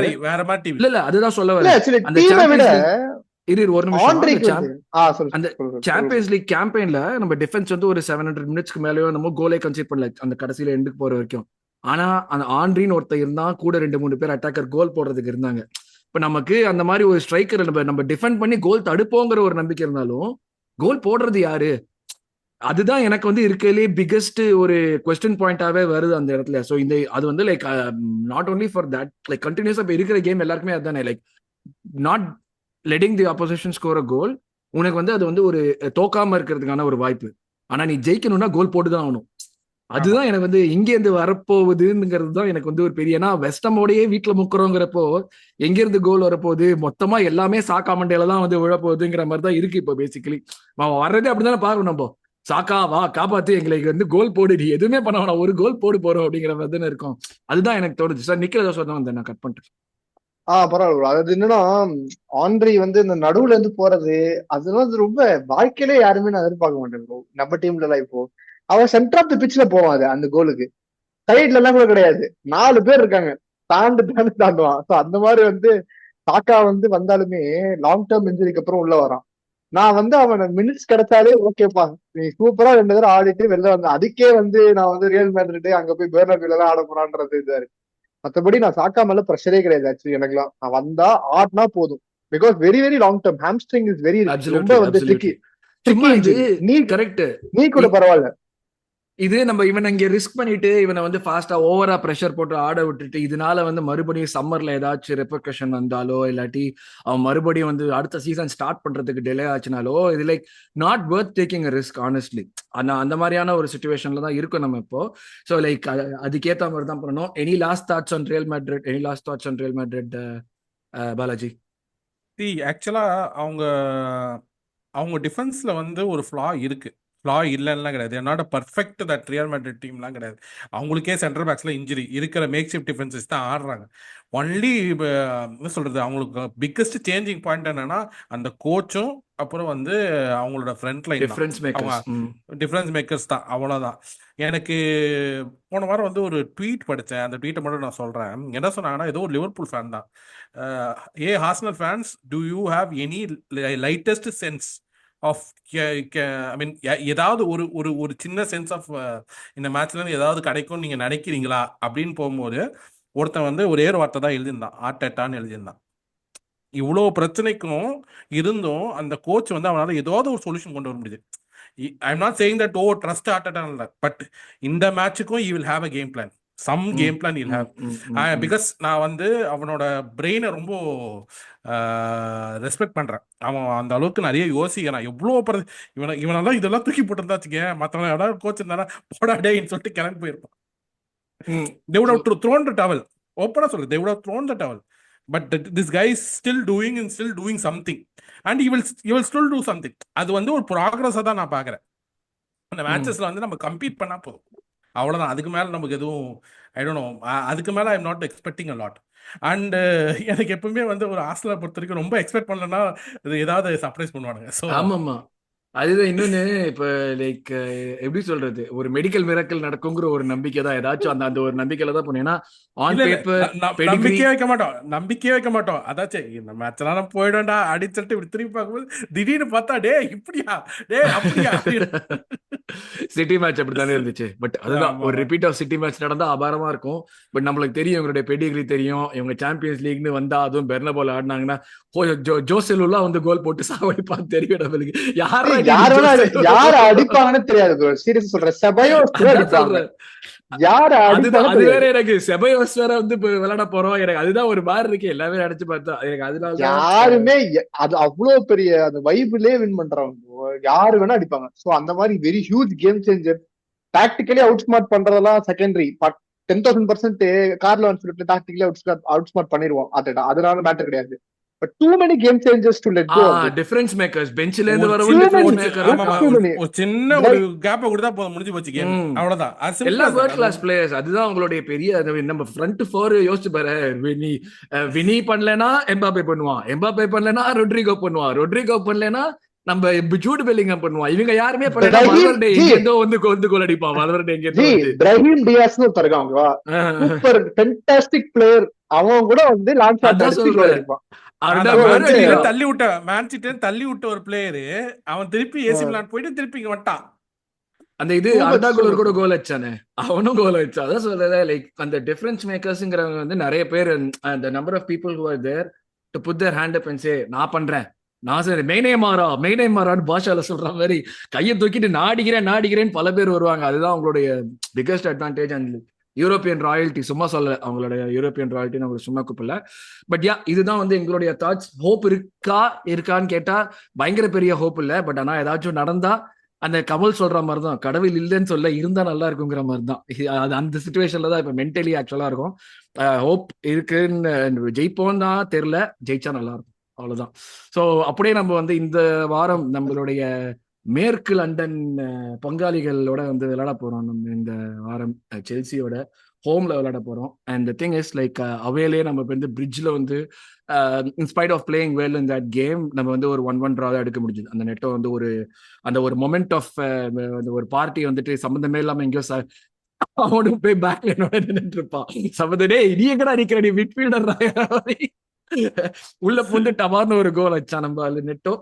லீக் வேற மாதிரி டீம். இல்ல அதுதான் சொல்ல இல்ல வரேன். ஆக்சுவலி அந்த டீமை விட சாம்பியன்ஸ் லீக் ஒரு நிமிஷம். ஆண்ட்ரிக்கு வந்து அந்த சாம்பியன்ஸ் லீக் கேம்பெயின்ல நம்ம டிஃபென்ஸ் வந்து ஒரு 700 மினிட்ஸ்க்கு மேலயோ நம்ம கோலே கன்சிடர் பண்ணல அந்த கடைசியில எண்டுக்கு போற வரைக்கும். ஆனா அந்த ஆண்ட்ரின்னு ஒருத்தர் இருந்தா கூட 2-3 பேர் அட்டாக்கர் கோல் போடுறதுக்கு இருந்தாங்க. இப்ப நமக்கு அந்த மாதிரி ஒரு ஸ்ட்ரைக்கர் நம்ம டிஃபெண்ட் பண்ணி கோல் தடுப்போங்கிற ஒரு நம்பிக்கை இருந்தாலும் கோல் போடுறது யாரு? அதுதான் எனக்கு வந்து இருக்கலே பிகெஸ்ட் ஒரு கொஸ்டின் பாயிண்டாவே வருது அந்த இடத்துல. ஸோ இந்த அது வந்து like not only for that like கண்டினியூஸா இப்போ இருக்கிற கேம் எல்லாருக்குமே அதுதானே like not letting the opposition score a goal. உனக்கு வந்து அது வந்து ஒரு தோக்காம இருக்கிறதுக்கான ஒரு வாய்ப்பு. ஆனா நீ ஜெயிக்கணும்னா கோல் போட்டு தான் ஆகணும். அதுதான் எனக்கு வந்து இங்கேருந்து வரப்போகுதுங்கிறது தான் எனக்கு வந்து ஒரு பெரிய, ஏன்னா வெஸ்டமோடையே வீட்டுல முக்குறோங்கிறப்போ எங்கிருந்து கோல் வரப்போகுது, மொத்தமா எல்லாமே சாக்கா மண்டையில தான் வந்து விழப்போகுதுங்கிற மாதிரி தான் இருக்கு இப்போ பேசிக்கலி. வர்றதே அப்படிதானே பாருங்க நம்ம சாக்கா வா காப்பாத்து எங்களுக்கு வந்து கோல் போடு, நீ எதுவுமே பண்ண வேணாம் ஒரு கோல் போடு போறோம் அப்படிங்கிற மாதிரி தானே இருக்கும். அதுதான் எனக்கு தோணுது சார். நிக்கிறத சொன்னா வந்து நான் கட் பண்ணிட்டேன். பரவாயில்ல. அதாவது என்னன்னா ஆண்ட்ரி வந்து இந்த நடுவுல இருந்து போறது அதெல்லாம் ரொம்ப வாழ்க்கையிலே யாருமே நான் எதிர்பார்க்க மாட்டேன் bro. நம்ம டீம்ல எல்லாம் இப்போ அவன் சென்டர் ஆஃப் தி பிட்ச்ல போவான் அது அந்த கோலுக்கு. சைட்ல எல்லாம் கூட கிடையாது, 4 பேர் இருக்காங்க, தாண்டுவான். ஸோ அந்த மாதிரி வந்து சாக்கா வந்து வந்தாலுமே லாங் டேர்ம் இன்ஜுரிக்கு அப்புறம் உள்ள வரான். நான் வந்து அவன் மினிட்ஸ் கிடைச்சாலே ஓகேப்பா நீ சூப்பரா 2 தடவை ஆடிட்டு வெளில வந்த அதுக்கே வந்து நான் வந்து ரியல் மேட்ரிட் அங்க போய் பெர்னபியூல எல்லாம் ஆட போறான்றது இது இருக்கு. மற்றபடி நான் சாக்கா மேல ப்ரெஷரே கிடையாது ஆக்சுவலி எனக்குலாம். நான் வந்தா ஆடினா போதும். Because very very long term hamstring is very ரொம்ப வந்து ட்ரிக்கி இன்ஜுரி. நீ கரெக்ட். நீ கூட பரவாயில்ல. இது நம்ம இவனை இங்க ரிஸ்க் பண்ணிட்டு இவனை வந்து ஃபாஸ்டா ஓவரா ப்ரெஷர் போட்டு ஆட விட்டுட்டு இதனால வந்து மறுபடியும் சம்மர்ல ஏதாச்சும் ரெப்பர்கஷன் வந்தாலோ இல்லாட்டி அவன் மறுபடியும் வந்து அடுத்த சீசன் ஸ்டார்ட் பண்றதுக்கு டிலே ஆச்சுனாலோ இது like not worth taking a risk honestly. அந்த மாதிரியான ஒரு சுச்சுவேஷன்ல தான் இருக்கும் நம்ம இப்போ. ஸோ லைக் அதுக்கேற்ற மாதிரி தான் பண்ணணும். Any last thoughts on real Madrid Balaji? ஆக்சுவலா அவங்க அவங்க டிஃபென்ஸ்ல வந்து ஒரு ஃப்ளா இருக்கு. ஃப்ளா இல்லைன்னா கிடையாது. Not a perfect that Real Madrid டீம்லாம் கிடையாது. அவங்களுக்கே சென்டர் பேக்ஸ்ல இன்ஜுரி, இருக்கிற மேக் ஷிஃப்ட் டிஃபென்சஸ் தான் ஆடுறாங்க. ஒன்லி என்ன சொல்றது, அவங்களுக்கு பிக்கஸ்ட் சேஞ்சிங் பாயிண்ட் என்னன்னா அந்த கோச்சும் அப்புறம் வந்து அவங்களோட ஃப்ரண்ட் லைன் தான். டிஃபரன்ஸ் அவங்க மேக்கர்ஸ். டிஃபரன்ஸ் மேக்கர்ஸ் தான், அவ்வளோதான். எனக்கு போன வாரம் வந்து ஒரு ட்வீட் படித்தேன். அந்த ட்வீட்டை மட்டும் நான் சொல்கிறேன். என்ன சொன்னாங்கன்னா, ஏதோ ஒரு லிவர்பூல் ஃபேன் தான், ஏ Arsenal fans, do you have any lightest sense of, I mean ஏதாவது ஒரு ஒரு ஒரு சின்ன சென்ஸ் ஆஃப் இந்த மேட்ச்லேருந்து ஏதாவது கிடைக்கும்னு நீங்கள் நினைக்கிறீங்களா அப்படின்னு போகும்போது ஒருத்தன் வந்து ஒரே ஒரு வார்த்தை தான் எழுதியிருந்தான், ஆர்டெட்டான்னு எழுதியிருந்தான். இவ்வளோ பிரச்சனைக்கும் இருந்தும் அந்த கோச் வந்து அவனால் ஏதாவது ஒரு சொல்யூஷன் கொண்டு வர முடியுது. I am not saying that trust Arteta இல்லை, பட் இந்த மேட்சுக்கும் you will have a game plan, some game plan you'll have. Because நான் வந்து அவனோட பிரெயினை ரொம்ப ரெஸ்பெக்ட் பண்றேன். அவன் அந்த அளவுக்கு நிறைய யோசிக்கிறான். எவ்வளோ இவனெல்லாம் இதெல்லாம் தூக்கி போட்டிருந்தா வச்சுக்கேன், மற்றவங்க யாராவது கோச் இருந்தாலும் போடா டேன்னு சொல்லிட்டு கிளம்பி போயிருப்பான். They would have thrown the towel. ஓப்பனா சொல்லு, they would have thrown the towel. But this guy is still doing something, and he will still do something. அது வந்து ஒரு ப்ராக்ரஸா தான் நான் பாக்குறேன். அந்த மேட்சஸ்ல வந்து நம்ம கம்பீட் பண்ணா போதும், அவ்வளவுதான். அதுக்கு மேல நமக்கு எதுவும் ஐ டோன்ட் நோ, அதுக்கு மேல ஐ am not expecting a lot. And எனக்கு எப்பவுமே வந்து ஒரு ஆஸ்திரேலியா பொறுத்த வரைக்கும் ரொம்ப எக்ஸ்பெக்ட் பண்ணலன்னா ஏதாவது சர்ப்ரைஸ் பண்ணுவானுங்க. ஸோ ஆமாமா, அதுதான் இன்னொன்னு. இப்ப லைக் எப்படி சொல்றது, ஒரு மெடிக்கல் மிராக்கிள் நடக்குங்கிற ஒரு நம்பிக்கை தான். ஏதாச்சும் அந்த அந்த ஒரு நம்பிக்கையில தான் போனேன். ஏன்னா ஆன் பேப்பர் நம்பிக்கையே வைக்க மாட்டோம். அதாச்சும் இந்த மேட்ச் எல்லாம் போயிடும்டா அடிச்சுட்டு இப்படி திரும்பி பார்க்கும்போது திடீர்னு பார்த்தா டே இப்படியா டே அப்படியா. சிட்டி மேட்ச் அப்படித்தானே இருந்துச்சு. பட் அதுதான் ஒரு ரிப்பீட் ஆஃப் சிட்டி மேட்ச் நடந்தா அபாரமா இருக்கும். பட் நம்மளுக்கு தெரியும், இவங்களுடைய பெடிகிரி தெரியும். இவங்க சாம்பியன்ஸ் லீக்னு வந்தா, அதுவும் பெர்னபோல ஆடினாங்கன்னா ஜோசெலுலா வந்து கோல் போட்டு சாவடிப்பான்னு தெரியும் நம்மளுக்கு. யார அடிப்பாங்கன்னு தெரியாது. சீரியஸ் சொல்றேன், அது வேற. எனக்கு செபயோஸ் வேற வந்து விளையாட போறோம், எனக்கு அதுதான் ஒரு மாதிரி இருக்கு. எல்லாமே அடிச்சு பார்த்தா எனக்கு அதனால யாருமே அது அவ்வளவு பெரிய அந்த வைப்லயே வின் பண்றவங்க யாரு வேணா அடிப்பாங்க. சோ அந்த மாதிரி very huge game changer. Tactically out smart பண்றதெல்லாம் செகண்டரி. 10,000% கார்ல வந்து டாக்டிக்கலி அவுட் ஸ்மார்ட் பண்ணிடுவோம், அதனால மேட்டர் கிடையாது. But too many game changers to let go. Difference makers, benchல இருந்து வரவங்க difference maker. ஒரு சின்ன ஒரு கேப் கொடுத்தா போதும், முடிஞ்சு போச்சு கேம், அவ்வளவுதான். எல்லா வேர்ல்ட் கிளாஸ் பிளேயர்ஸ். அதுதான் உங்களுடைய பெரிய நம்ம ஃப்ரண்ட் ஃபோர் யோசிச்சு பாரு. வினி பண்ணலனா எம்பாப்பே பண்ணுவான், எம்பாப்பே பண்ணலனா ரொட்ரிகோ பண்ணுவான், ரொட்ரிகோ பண்ணலனா நம்ம ஜூட் பெல்லிங்ஹாம் பண்ணுவான். இவங்க யாருமே பண்ணல. வால்வர்டே எங்கேதோ வந்து கோல் அடிப்பான். வால்வர்டே எங்கேதோ பிரைஹீம் டியாஸ்னு ஒருத்தருக்காங்க, சூப்பர் ஃபேன்டாஸ்டிக் பிளேயர். அவன் கூட வந்து லான்ச் கோல் அடிப்பான். தள்ளி விட்ட ஒரு பிளேயரு, அவன் திருப்பி ஏசி மிலான் போயிட்டு திருப்பி இங்க வந்துட்டான். அந்த இது அர்டாகுலர் கூட கோல் அடிச்சானே, அவனும் கோல் அடிச்சான். அதான் சொல்றேன், லைக் அந்த டிஃபரன்ஸ் மேக்கர்ஸ்ங்கிறவங்க வந்து நிறைய பேர், அந்த number of people who are there to put their hand up and say நான் பண்றேன், நான் சரி மெய்னே மாறான்னு பாஷால சொல்ற மாதிரி கையை தூக்கிட்டு நாடிக்கிறேன்னு பல பேர் வருவாங்க. அதுதான் அவங்களுடைய biggest advantage. And European royalty சும்மா சொல்ல, அவங்களோட யூரோப்பியன் ராயல்ட்டி அவங்களுக்கு சும்மா கூப்பிடல. பட் யா, இதுதான் வந்து எங்களுடைய தாட்ஸ். ஹோப் இருக்கான்னு கேட்டா பயங்கர பெரிய ஹோப் இல்லை. பட் ஆனா ஏதாச்சும் நடந்தா அந்த கமல் சொல்ற மாதிரி தான், கடவுள் இல்லைன்னு சொல்ல இருந்தா நல்லா இருக்குங்கிற மாதிரி தான். அது அந்த சிச்சுவேஷன்ல தான் இப்ப மென்டலி ஆக்சுவலா இருக்கும். ஹோப் இருக்குன்னு ஜெயிப்போம் தான் தெரியல, ஜெயிச்சா நல்லா இருக்கும், அவ்வளவுதான். ஸோ அப்படியே நம்ம வந்து இந்த வாரம் நம்மளுடைய மேற்கு லண்டன் பங்காளிகளோட வந்து விளையாட போறோம். நம்ம இந்த வாரம் செல்சியோட ஹோம்ல விளையாட போறோம். And the thing is like அவேலே நம்ம வந்து பிரிட்ஜ்ல வந்து in spite of playing well in that game நம்ம வந்து ஒரு 1-1 டிரா தான் எடுக்க முடிஞ்சது. அந்த நெட்டை வந்து அந்த ஒரு மொமெண்ட் ஆஃப் ஒரு பார்ட்டி வந்துட்டு சம்மந்தமே இல்லாம எங்கேயோ அவனும் போய் பேக்ல என்னோட நின்றுட்டு இருப்பான். சம்மந்தே நீ எங்கடா நிக்கிற, நீ மிட்ஃபீல்டர் உள்ள புந்து டமார்னு ஒரு கோல் வச்சா நம்ம அது நெட்டோ.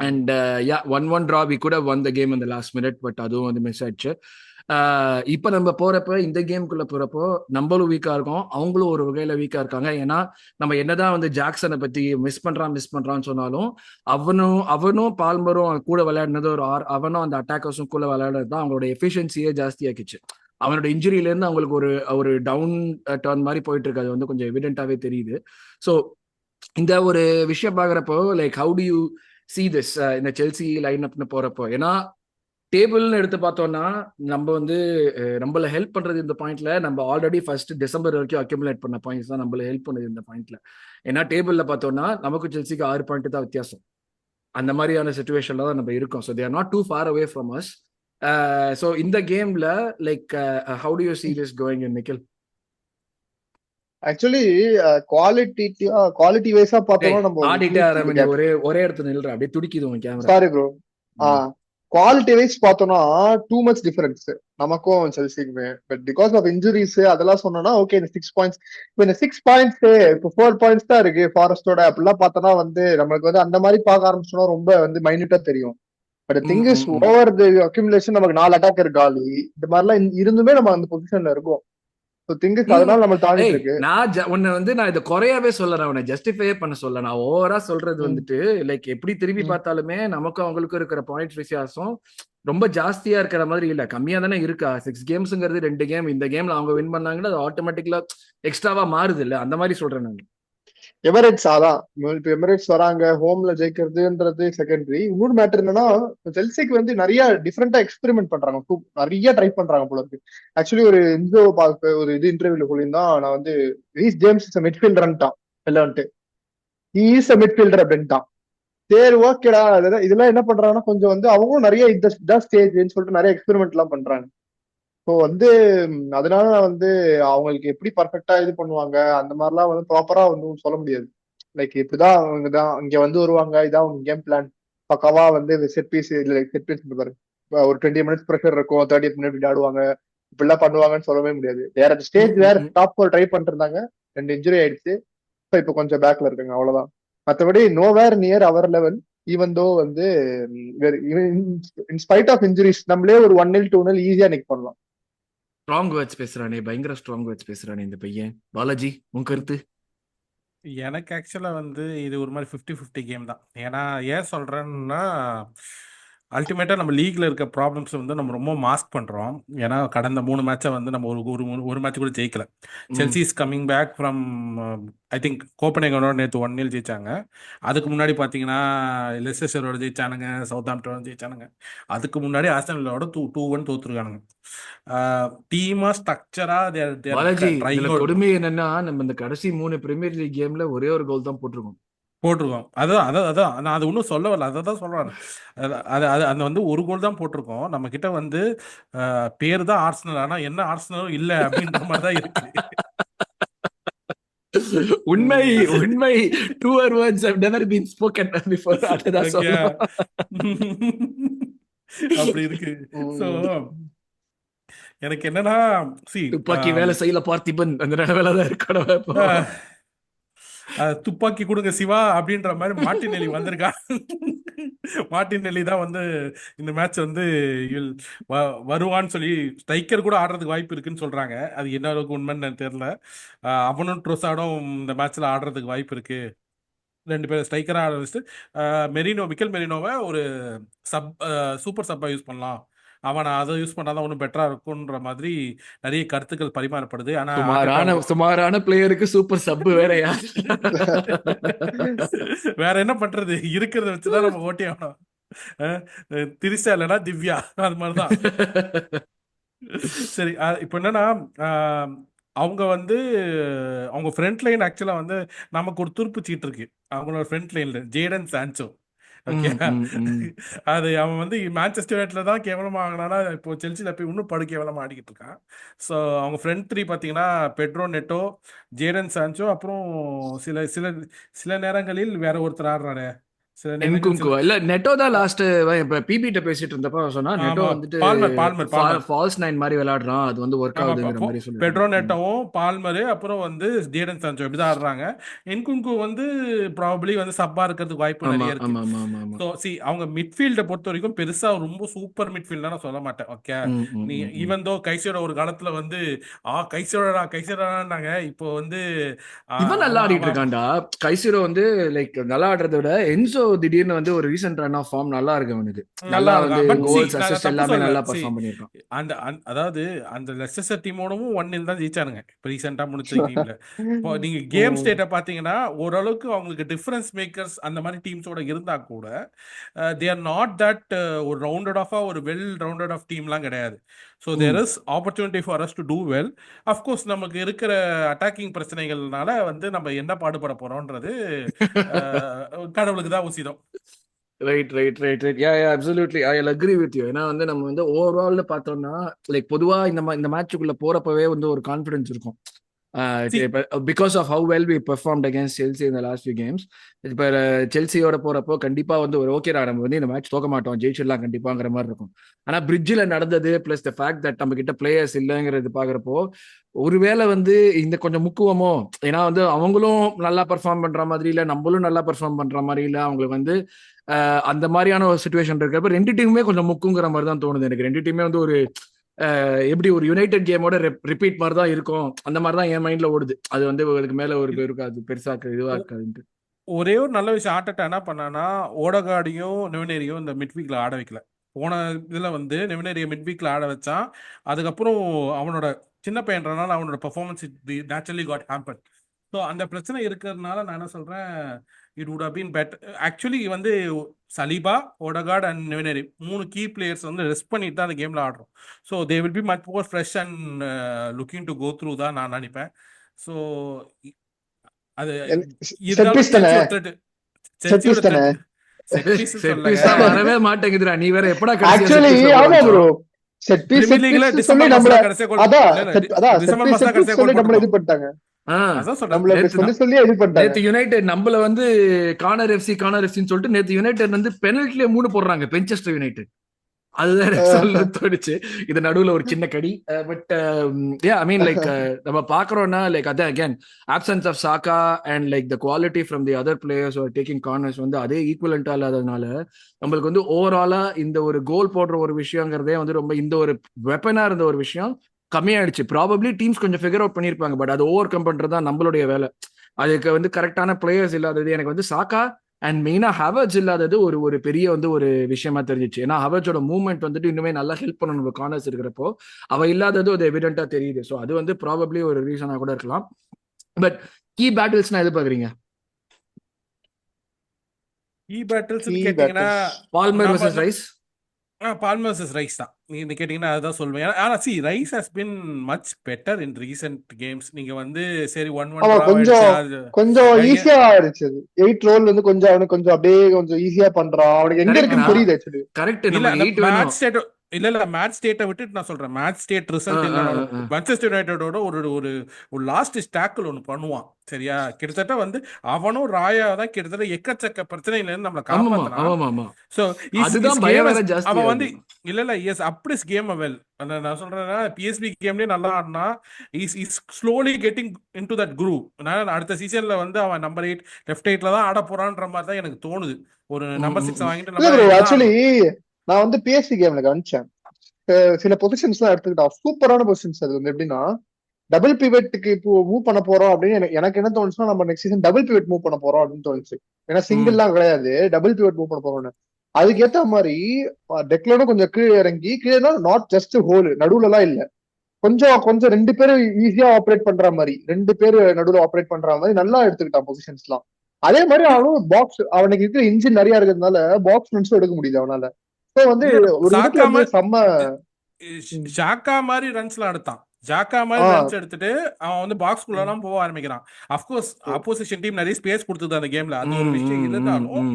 And 1-1 draw, we could have won the game in the last minute, but அதுவும் வந்து மிஸ் ஆயிடுச்சு. இப்ப நம்ம போறப்ப இந்த கேமுக்குள்ள போறப்போ நம்மளும் வீக்கா இருக்கோம், அவங்களும் ஒரு வகையில வீக்கா இருக்காங்க. ஏன்னா நம்ம என்னதான் வந்து ஜாக்சனை பத்தி மிஸ் பண்றான்னு சொன்னாலும் அவனும் பால்மரும் கூட விளையாடினது அவனும் அந்த அட்டாக்கர்ஸும் கூட விளையாடுறது தான் அவங்களோட எஃபிஷியன்சியே ஜாஸ்தியாக்கிச்சு. அவனோட இன்ஜுரியில இருந்து அவங்களுக்கு ஒரு டவுன் டர்ன் மாதிரி போயிட்டு இருக்கு. அது வந்து கொஞ்சம் எவிடென்டாவே தெரியுது. ஸோ இந்த ஒரு விஷயம் பாக்குறப்போ like how do you see this இந்த செல்சி லைன் அப்னு போறப்போ, ஏன்னா டேபிள்னு எடுத்து பார்த்தோம்னா நம்ம வந்து நம்மள ஹெல்ப் பண்றது இந்த பாயிண்ட்ல, நம்ம ஆல்ரெடி ஃபர்ஸ்ட் டிசம்பர் வரைக்கும் அக்யூமுலேட் பண்ண பாயிண்ட்ஸ் தான் நம்மள ஹெல்ப் பண்ணுது இந்த பாயிண்ட்ல. ஏன்னா டேபிள்ல பார்த்தோம்னா நமக்கு செல்சிக்கு 6 பாயிண்ட் தான் வித்தியாசம். அந்த மாதிரியான சிச்சுவேஷன்ல தான் நம்ம இருக்கோம். So they are not too far away from us. So இந்த கேம்ல like how do you see this going in Nikhil? Actually quality வைஸா பார்த்தோம்னா நம்ம ஆடிட்டே ஆரம்பி ஒரே இடத்துல நில்ற அப்படியே துடிக்குது உங்க camera. Sorry bro. Quality wise பார்த்தோம்னா டூ மச் டிஃபரன்ஸ் நமக்கும் செல்சிக்குமே. பட் பிகாஸ் ஆஃப் இன்ஜுரிஸ் அதெல்லாம் சொன்னோம்னா ஓகே இந்த 6 பாயிண்ட்ஸ் இப்போ இந்த 6 பாயிண்ட்ஸ் இப்போ 4 பாயிண்ட்ஸ் தான் இருக்கு ஃபாரஸ்டோட அப்படிலாம் பார்த்தோம்னா வந்து நம்மளுக்கு வந்து அந்த மாதிரி பார்க்க ஆரம்பிச்சோம்னா ரொம்ப வந்து மைன்யூட்டா தெரியும். But thing is over the accumulation நமக்கு 4 அட்டாக்கர் காலி இந்த மாதிரிலாம் இருந்துமே நம்ம அந்த பொசிஷன்ல இருக்கோம். அதனால நம்ம தாண்டிட்டு இருக்கு. நான் இதை குறையாவே சொல்லறேன், அவனை ஜஸ்டிஃபையே பண்ண சொல்ல. நான் ஓவரா சொல்றது வந்துட்டு லைக் எப்படி திரும்பி பார்த்தாலுமே நமக்கும் அவங்களுக்கும் இருக்கிற பாயிண்ட்ஸ் வித்தியாசம் ரொம்ப ஜாஸ்தியா இருக்கிற மாதிரி இல்ல, கம்மியா தானே இருக்கா. 6 கேம்ஸ்ங்கிறது 2 கேம், இந்த கேம்ல அவங்க வின் பண்ணாங்கன்னா அது ஆட்டோமேட்டிக்கலா எக்ஸ்ட்ராவா மாறுது இல்ல, அந்த மாதிரி சொல்றேன் நான். எமிரேட்ஸ் அதான் இப்ப எமிரேட்ஸ் வராங்க, ஹோம்ல ஜெயிக்கிறதுன்றது செகண்டரி. இன்னொரு மேட்டர் என்னன்னா செல்சிக்கு வந்து நிறைய டிஃப்ரெண்டா எக்ஸ்பெரிமெண்ட் பண்றாங்க, நிறைய ட்ரை பண்றாங்க போல இருக்கு. ஆக்சுவலி ஒரு இன்ஜோ பார்க்க ஒரு இது இன்டர்வியூல சொல்லியிருந்தான், நான் வந்து ரீஸ் ஜேம்ஸ் இஸ் மிட்ஃபீல்டர்ன்ட்டான் இல்லன்ட்டு, இஸ் அ மிட்ஃபீல்டர் அப்படின்ட்டான். சரி ஓகேடா. இதெல்லாம் என்ன பண்றாங்கன்னா கொஞ்சம் வந்து அவங்களும் நிறைய இதான் ஸ்டேஜ்னு சொல்லிட்டு நிறைய எக்ஸ்பெரிமெண்ட் எல்லாம் பண்றாங்க. ஸோ வந்து அதனால வந்து அவங்களுக்கு எப்படி பர்ஃபெக்டா இது பண்ணுவாங்க அந்த மாதிரிலாம் வந்து ப்ராப்பரா வந்து சொல்ல முடியாது. லைக் இப்படிதான் அவங்க தான் இங்க வந்து வருவாங்க, இதான் அவங்க கேம் பிளான் பக்காவா வந்து செட் பீஸ் இல்லை செட் பீஸ் பாரு ஒரு 20 மினிட்ஸ் ப்ரெஷர் இருக்கும், 30 மினிட் ஆடுவாங்க, இப்படிலாம் பண்ணுவாங்கன்னு சொல்லவே முடியாது. வேற ஸ்டேஜ் வேற டாப் 4 ட்ரை பண்ணிட்டு இருந்தாங்க, 2 இன்ஜுரி ஆயிடுச்சு, இப்போ கொஞ்சம் பேக்ல இருக்காங்க அவ்வளவுதான். மற்றபடி nowhere near our level. Even though வந்து இன்ஸ்பைட் ஆஃப் இன்ஜுரிஸ் நம்மளே ஒரு 1-0 2-0 ஈஸியா நிக் பண்ணலாம். ஸ்ட்ராங் வேர்ட்ஸ் பேசுறானே, பயங்கர ஸ்ட்ராங் வேர்ட்ஸ் பேசுறானே இந்த பையன். பாலாஜி உன் கருத்து? எனக்கு ஆக்சுவலா வந்து இது ஒரு மாதிரி 50-50 கேம் தான். ஏன்னா ஏன் சொல்றேன்னா அல்டிமேட்டா நம்ம லீக்ல இருக்க ப்ராப்ளம்ஸ் வந்து நம்ம ரொம்ப மாஸ்க் பண்றோம். ஏன்னா கடந்த 3 மேட்சை வந்து நம்ம ஒரு மேட்ச் கூட ஜெயிக்கல. Chelsea is coming back from I think கோப்பனேகனோட நேற்று 1-0 ஜெயிச்சாங்க. அதுக்கு முன்னாடி பார்த்தீங்கன்னா லெஸ்டரோட ஜெயிச்சானுங்க, சவுத்தாம்ப்டனோட ஜெயிச்சானுங்க. அதுக்கு முன்னாடி ஆஸ்டன்வில்லாவோட 2-1 தோத்துருக்கானுங்க. டீமா ஸ்ட்ரக்சரா பாலாஜி இதுல கொடுமை என்னன்னா நம்ம இந்த கடைசி 3 பிரீமியர் லீக் கேம்ல ஒரே ஒரு கோல் தான் போட்டிருக்கோம். அதான் நான் அது ஒன்றும் சொல்ல வரல, அதை தான் சொல்றேன். அந்த வந்து ஒரு கோல் தான் போட்டிருக்கோம். நம்ம கிட்ட வந்து பேர் தான் ஆர்சனல், ஆனா என்ன ஆர்சனலும் இல்லை அப்படின்ற மாதிரி தான் இருக்கு. உண்மை உண்மை. truer words have never been spoken before. அதுதான் சொல்றேன். அப்படி இருக்கு. சோ எனக்கு என்னன்னா துப்பாக்கி வேலை செய்யல பார்த்திபன் அந்த நிலவேலதான் இருக்கணும். துப்பாக்கி கொடுங்க சிவா அப்படின்ற மாதிரி மார்டினெல்லி வந்திருக்கா. மார்டினெல்லி தான் வந்து இந்த மேட்ச் வந்து வருவான்னு சொல்லி ஸ்ட்ரைக்கர் கூட ஆடுறதுக்கு வாய்ப்பு இருக்குன்னு சொல்றாங்க. அது என்ன அளவுக்கு உண்மைன்னு தெரியல. அவனும் ட்ரோசாடும் இந்த மேட்ச்ல ஆடுறதுக்கு வாய்ப்பு இருக்கு. 2 பேர் ஸ்ட்ரைக்கரா ஆட வச்சுட்டு மிக்கல் மெரினோவை ஒரு சூப்பர் சப்பா யூஸ் பண்ணலாம், அவனை அதை யூஸ் பண்ணாதான் ஒன்றும் பெட்டரா இருக்கும்ன்ற மாதிரி நிறைய கருத்துக்கள் பரிமாறப்படுது. ஆனா சுமாரான பிளேயருக்கு சூப்பர் சப் வேறயா? வேற என்ன பண்றது, இருக்கிறத வச்சுதான் நம்ம ஓட்டி ஆகணும். திரிசா இல்லைன்னா திவ்யா, அது மாதிரிதான். சரி, இப்போ என்னன்னா அவங்க வந்து அவங்க ஃப்ரண்ட் லைன் ஆக்சுவலா வந்து நமக்கு ஒரு துருப்பு சீட்டு இருக்கு. அவங்களோட ஃப்ரண்ட் லைன்ல ஜேடன் சான்சோ, ஓகே, அது அவன் வந்து மான்செஸ்டர் யுனைட்டட்ல தான் கேவலமா ஆகினானா, இப்போ செல்சியில் போய் இன்னும் படு கேவலமா ஆடிக்கிட்டு இருக்கான். ஸோ அவங்க ஃப்ரண்ட் 3 பார்த்தீங்கன்னா பெட்ரோ நெட்டோ, ஜேடன் சான்சோ, அப்புறம் சில சில சில நேரங்களில் வேற ஒருத்தர் ஆடுறாரு. இல்ல நெட்டோ தான் லாஸ்ட் பிபிட்ட பேசிட்டு இருந்தப்ப சொன்னா நெட்டோ வந்துட்டு ஃபால்ஸ் நைன் மாதிரி விளையாடுறான், அது வந்து ஒர்க் ஆகுதுங்கிற மாதிரி சொல்லுவாங்க. பெட்ரோ நெட்டோவும் பால்மரு அப்புறம் வந்து ஜேடன் சான்சோ இப்படிதான் ஆடுறாங்க. என்குங்கு வந்து ப்ராபபிலி வந்து சப்பா இருக்கிறதுக்கு வாய்ப்பு நிறைய இருக்கு. ஸோ அவங்க மிட்ஃபீல்டை பொறுத்த வரைக்கும் பெருசா ரொம்ப சூப்பர் மிட்ஃபீல்ட் நான் சொல்ல மாட்டேன். ஓகே, நீ ஈவன் தோ கைசோட ஒரு காலத்துல வந்து கைசோடாங்க, இப்போ வந்து இவன் நல்லா ஆடிட்டு இருக்கான்டா. கைசிரோ வந்து லைக் நல்லா ஆடுறத விட என்சோ திடீர்னு வந்து ஒரு ரீசன்ட் ரன் ஆஃப் ஃபார்ம் நல்லா இருக்கு அவனுக்கு. நல்லா வந்து கோல்ஸ் அசிஸ்ட் எல்லாமே நல்லா பெர்ஃபார்ம் பண்ணிருக்கான். அதாவது அந்த லெஸ்டர் டீமோடவும் 1-0 தான் ஜெயிச்சானுங்க இப்போ ரீசெண்டா முடிச்ச டீம்ல. இப்போ நீங்க கேம் ஸ்டேட்டை பாத்தீங்கன்னா ஓரளவுக்கு அவங்களுக்கு டிஃபரன்ஸ் மேக்கர்ஸ் அந்த மாதிரி டீம்ஸோட இருந்தா கூட தே ஆர் நாட் தட் ஒரு ரவுண்டட் ஆஃபா ஒரு வெல் ரவுண்டட் ஆஃப் டீம்லாம் கிடையாது. So there is opportunity for us to do well. Of course நமக்கு இருக்கிற அட்டாக்கிங் பிரச்சனைகள்னால வந்து நம்ம என்ன பாடுபட போறோம்ன்றது கடவுளுக்கு தான் உசிதம். Right. Absolutely I will agree with you. ஏன்னா வந்து நம்ம வந்து ஓவரால் பார்த்தோம்னா லைக் பொதுவா இந்த மேட்சுக்குள்ள போறப்பவே வந்து ஒரு கான்ஃபிடன்ஸ் இருக்கும். See, because of how well we performed against Chelsea இந்த லாஸ்ட் ஃபியூ கேம்ஸ். இப்போ செல்சியோட போறப்போ கண்டிப்பா வந்து ஒரு ஓகேடா நம்ம வந்து இந்த மேட்ச் தோக்க மாட்டோம், ஜெயிச்சிடலாம் கண்டிப்பாங்கிற மாதிரி இருக்கும். ஆனா பிரிட்ஜில் நடந்தது பிளஸ் த ஃபேக்ட் தட் நம்ம கிட்ட பிளேயர்ஸ் இல்லைங்கிறது பாக்குறப்போ ஒருவேளை வந்து இந்த கொஞ்சம் முக்குவமோ. ஏன்னா வந்து அவங்களும் நல்லா பெர்ஃபார்ம் பண்ற மாதிரி இல்ல, நம்மளும் நல்லா பெர்ஃபார்ம் பண்ற மாதிரி இல்ல, அவங்களுக்கு வந்து அந்த மாதிரியான ஒரு சுச்சுவேஷன் இருக்கிறப்ப ரெண்டு டீமுமே கொஞ்சம் முக்குங்கிற மாதிரி தான் தோணுது எனக்கு. ரெண்டு டீமே வந்து ஒரு எப்படி ஒரு யுனைடெட் கேமோட ரிப்பீட் மாதிரி தான் இருக்கும், அந்த மாதிரி தான் என் மைண்ட்ல ஓடுது. அது வந்து அதுக்கு மேல ஒரு இருக்காது, பெருசா இதுவா இருக்காதுன்ட்டு. ஒரே ஒரு நல்ல விஷயம் ஆர்டெட்டா என்ன பண்ணானா, ஓடகார்டையும் நெவனேரியும் இந்த மிட்வீக்ல ஆட வைக்கல. போன இதுல வந்து நெவனேரிய மிட்வீக்ல ஆட வச்சான். அதுக்கப்புறம் அவனோட சின்ன பையன்றனால அவனோட performance naturally got hampered. So அந்த பிரச்சனை இருக்கிறதுனால நான் என்ன சொல்றேன், it would have been better. Actually வந்து சலீபா, ஓடகார்ட் அண்ட் நெவனேரி 3 கீ பிளேயர்ஸ் வந்து ரெஸ்ட் பண்ணிட்டு தான் அந்த கேம்ல ஆடுறோம். So they will be much more fresh and looking to go through தான் நான் நினைப்பேன். ஸோ அது செட்பீஸ் தானே, செட்பீஸ் தானே. வரவே மாட்டேங்குதுடா, நீ வேற எப்படா ஆக்சுவலி ஆமா ப்ரோ, செட் பீஸ் சொல்லி நம்மள நம்மள இது பண்ணிட்டாங்க. நேத்து யுனைடெட் நம்மள வந்து கார்னர் எஃப்சின்னு சொல்லிட்டு நேத்து யுனைடெட் வந்து பெனல்ட்டிலே 3 போடுறாங்க பென்செஸ்டர் யுனைடெட். அதுதான் சொல்ல தோணுச்சு. இது நடுவுல ஒரு சின்ன கடி. பட் ஐ மீன் லைக் நம்ம பாக்குறோம்னா லைக் அதான் again options of Saka and like the quality from the other players are taking corners வந்து அதே ஈக்குவலண்டா இல்லாததுனால நம்மளுக்கு வந்து ஓவராலா இந்த ஒரு கோல் போடுற ஒரு விஷயங்கிறதே வந்து ரொம்ப இந்த ஒரு வெப்பனா இருந்த ஒரு விஷயம் கம்மியாயிடுச்சு. ப்ராபப்ளி டீம்ஸ் கொஞ்சம் ஃபிகர் அவுட் பண்ணிருப்பாங்க, பட் அது ஓவர் கம் பண்றதுதான் நம்மளுடைய வேலை. அதுக்கு வந்து கரெக்டான பிளேயர்ஸ் இல்லாதது எனக்கு வந்து சாக்கா அண்ட் மெயினா ஹவர்ட்ஸ் இல்லாதது ஒரு பெரிய வந்து ஒரு விஷயமா தெரிஞ்சிச்சு. ஏன்னா ஹவர்ட்ஸோட மூவ்மெண்ட் வந்துட்டு இன்னுமே நல்லா ஹெல்ப் பண்ணணும் கார்னர்ஸ் இருக்கிறப்போ, அவ இல்லாதது அது எவிடென்ட்டா தெரியுது. ஸோ அது வந்து ப்ராபப்ளி ஒரு ரீசனா கூட இருக்கலாம். பட் கீ பேட்டில்ஸ்னா எது பாக்குறீங்க? கீ பேட்டில்ஸ் கேட்டீங்கன்னா Palmer versus Rice. Palmer versus Rice தான் நீங்க கேட்டீங்கன்னா அதுதான் சொல்லுவேன். ஆனா see Rice has been much better in recent games. நீங்க வந்து சரி 1-1 கொஞ்சம் ஈஸியா ஆயிருச்சு. 8 ரோல் வந்து கொஞ்சம் அவனுக்கு கொஞ்சம் அப்படியே கொஞ்சம் ஈஸியா பண்றான். அவனுக்கு எங்க இருக்குன்னு தெரியுது ஆக்சுவலி. கரெக்ட். இல்ல மேட்ச் ஸ்டேட்டை விட்டுட்டு நான் சொல்றேன், மேட்ச் ஸ்டேட் ரிசல்ட் இல்லைனாலும் மான்செஸ்டர் யுனைட்டடோட ஒரு லாஸ்ட் ஸ்டாக்கிள் ஒன்று பண்ணுவான் சரியா. கிட்டத்தட்ட வந்து அவனும் ராயா தான் கிட்டத்தட்ட எக்கச்சக்க பிரச்சனையில இருந்து நம்மளை காப்பாத்தினான். சோ அவன் வந்து இல்ல எஸ் அப்படி கேம் வெல். நான் சொல்றேன்னா பிஎஸ்பி கேம்லயே நல்லா ஆடினா is slowly getting into that groove. அடுத்த சீசன்ல வந்து அவன் நம்பர் 8 லெஃப்ட் 8ல தான் ஆட போறான்ற மாதிரி தான் எனக்கு தோணுது. ஒரு நம்பர் 6 வாங்கிட்டு ஆக்சுவலி நான் வந்து பிஎஸ்சி கேம்ல கவனிச்சேன். சில பொசிஷன்ஸ் எல்லாம் எடுத்துக்கிட்டா சூப்பரான பொசிஷன்ஸ். அது வந்து எப்படின்னா டபுள் பிவெட்டுக்கு இப்போ மூவ் பண்ண போறோம் அப்படின்னு எனக்கு என்ன தோணுச்சுன்னா நம்ம next season double pivot move பண்ண போறோம் அப்படின்னு தோணுச்சு. ஏன்னா சிங்கிள்லாம் கிடையாது, டபுள் பிவெட் மூவ் பண்ண போறோம்னு. அதுக்கேத்த மாதிரி டெக்லனும் கொஞ்சம் கீழே இறங்கி, கீழே நாட் ஜஸ்ட் ஹோல் நடுவுல எல்லாம் இல்ல, கொஞ்சம் 2 பேரும் ஈஸியா ஆப்ரேட் பண்ற மாதிரி, 2 பேர் நடுவுல ஆப்ரேட் பண்ற மாதிரி நல்லா எடுத்துக்கிட்டான் பொசிஷன்ஸ் எல்லாம். அதே மாதிரி அவனும் பாக்ஸ் அவனுக்கு இருக்கிற இன்ஜின் நிறைய இருக்கிறதுனால பாக்ஸ் ரன்ஸும் எடுக்க முடியுது அவனால. வந்து ஒரு இடத்துல செம்ம ஷாக்கா மாதிரி ரன்ஸ்லாம் எடுத்தான். ஜாக்கா மாதிரி ரன்ஸ் எடுத்துட்டு அவன் வந்து பாக்ஸ் குள்ள எல்லாம் போக ஆரம்பிக்கிறான். அஃப்கோர்ஸ் ஆப்போசிஷன் டீம் நிறைய ஸ்பேஸ் கொடுத்தது அந்த கேம்ல, அது ஒரு விஷயம் இருந்தாலும்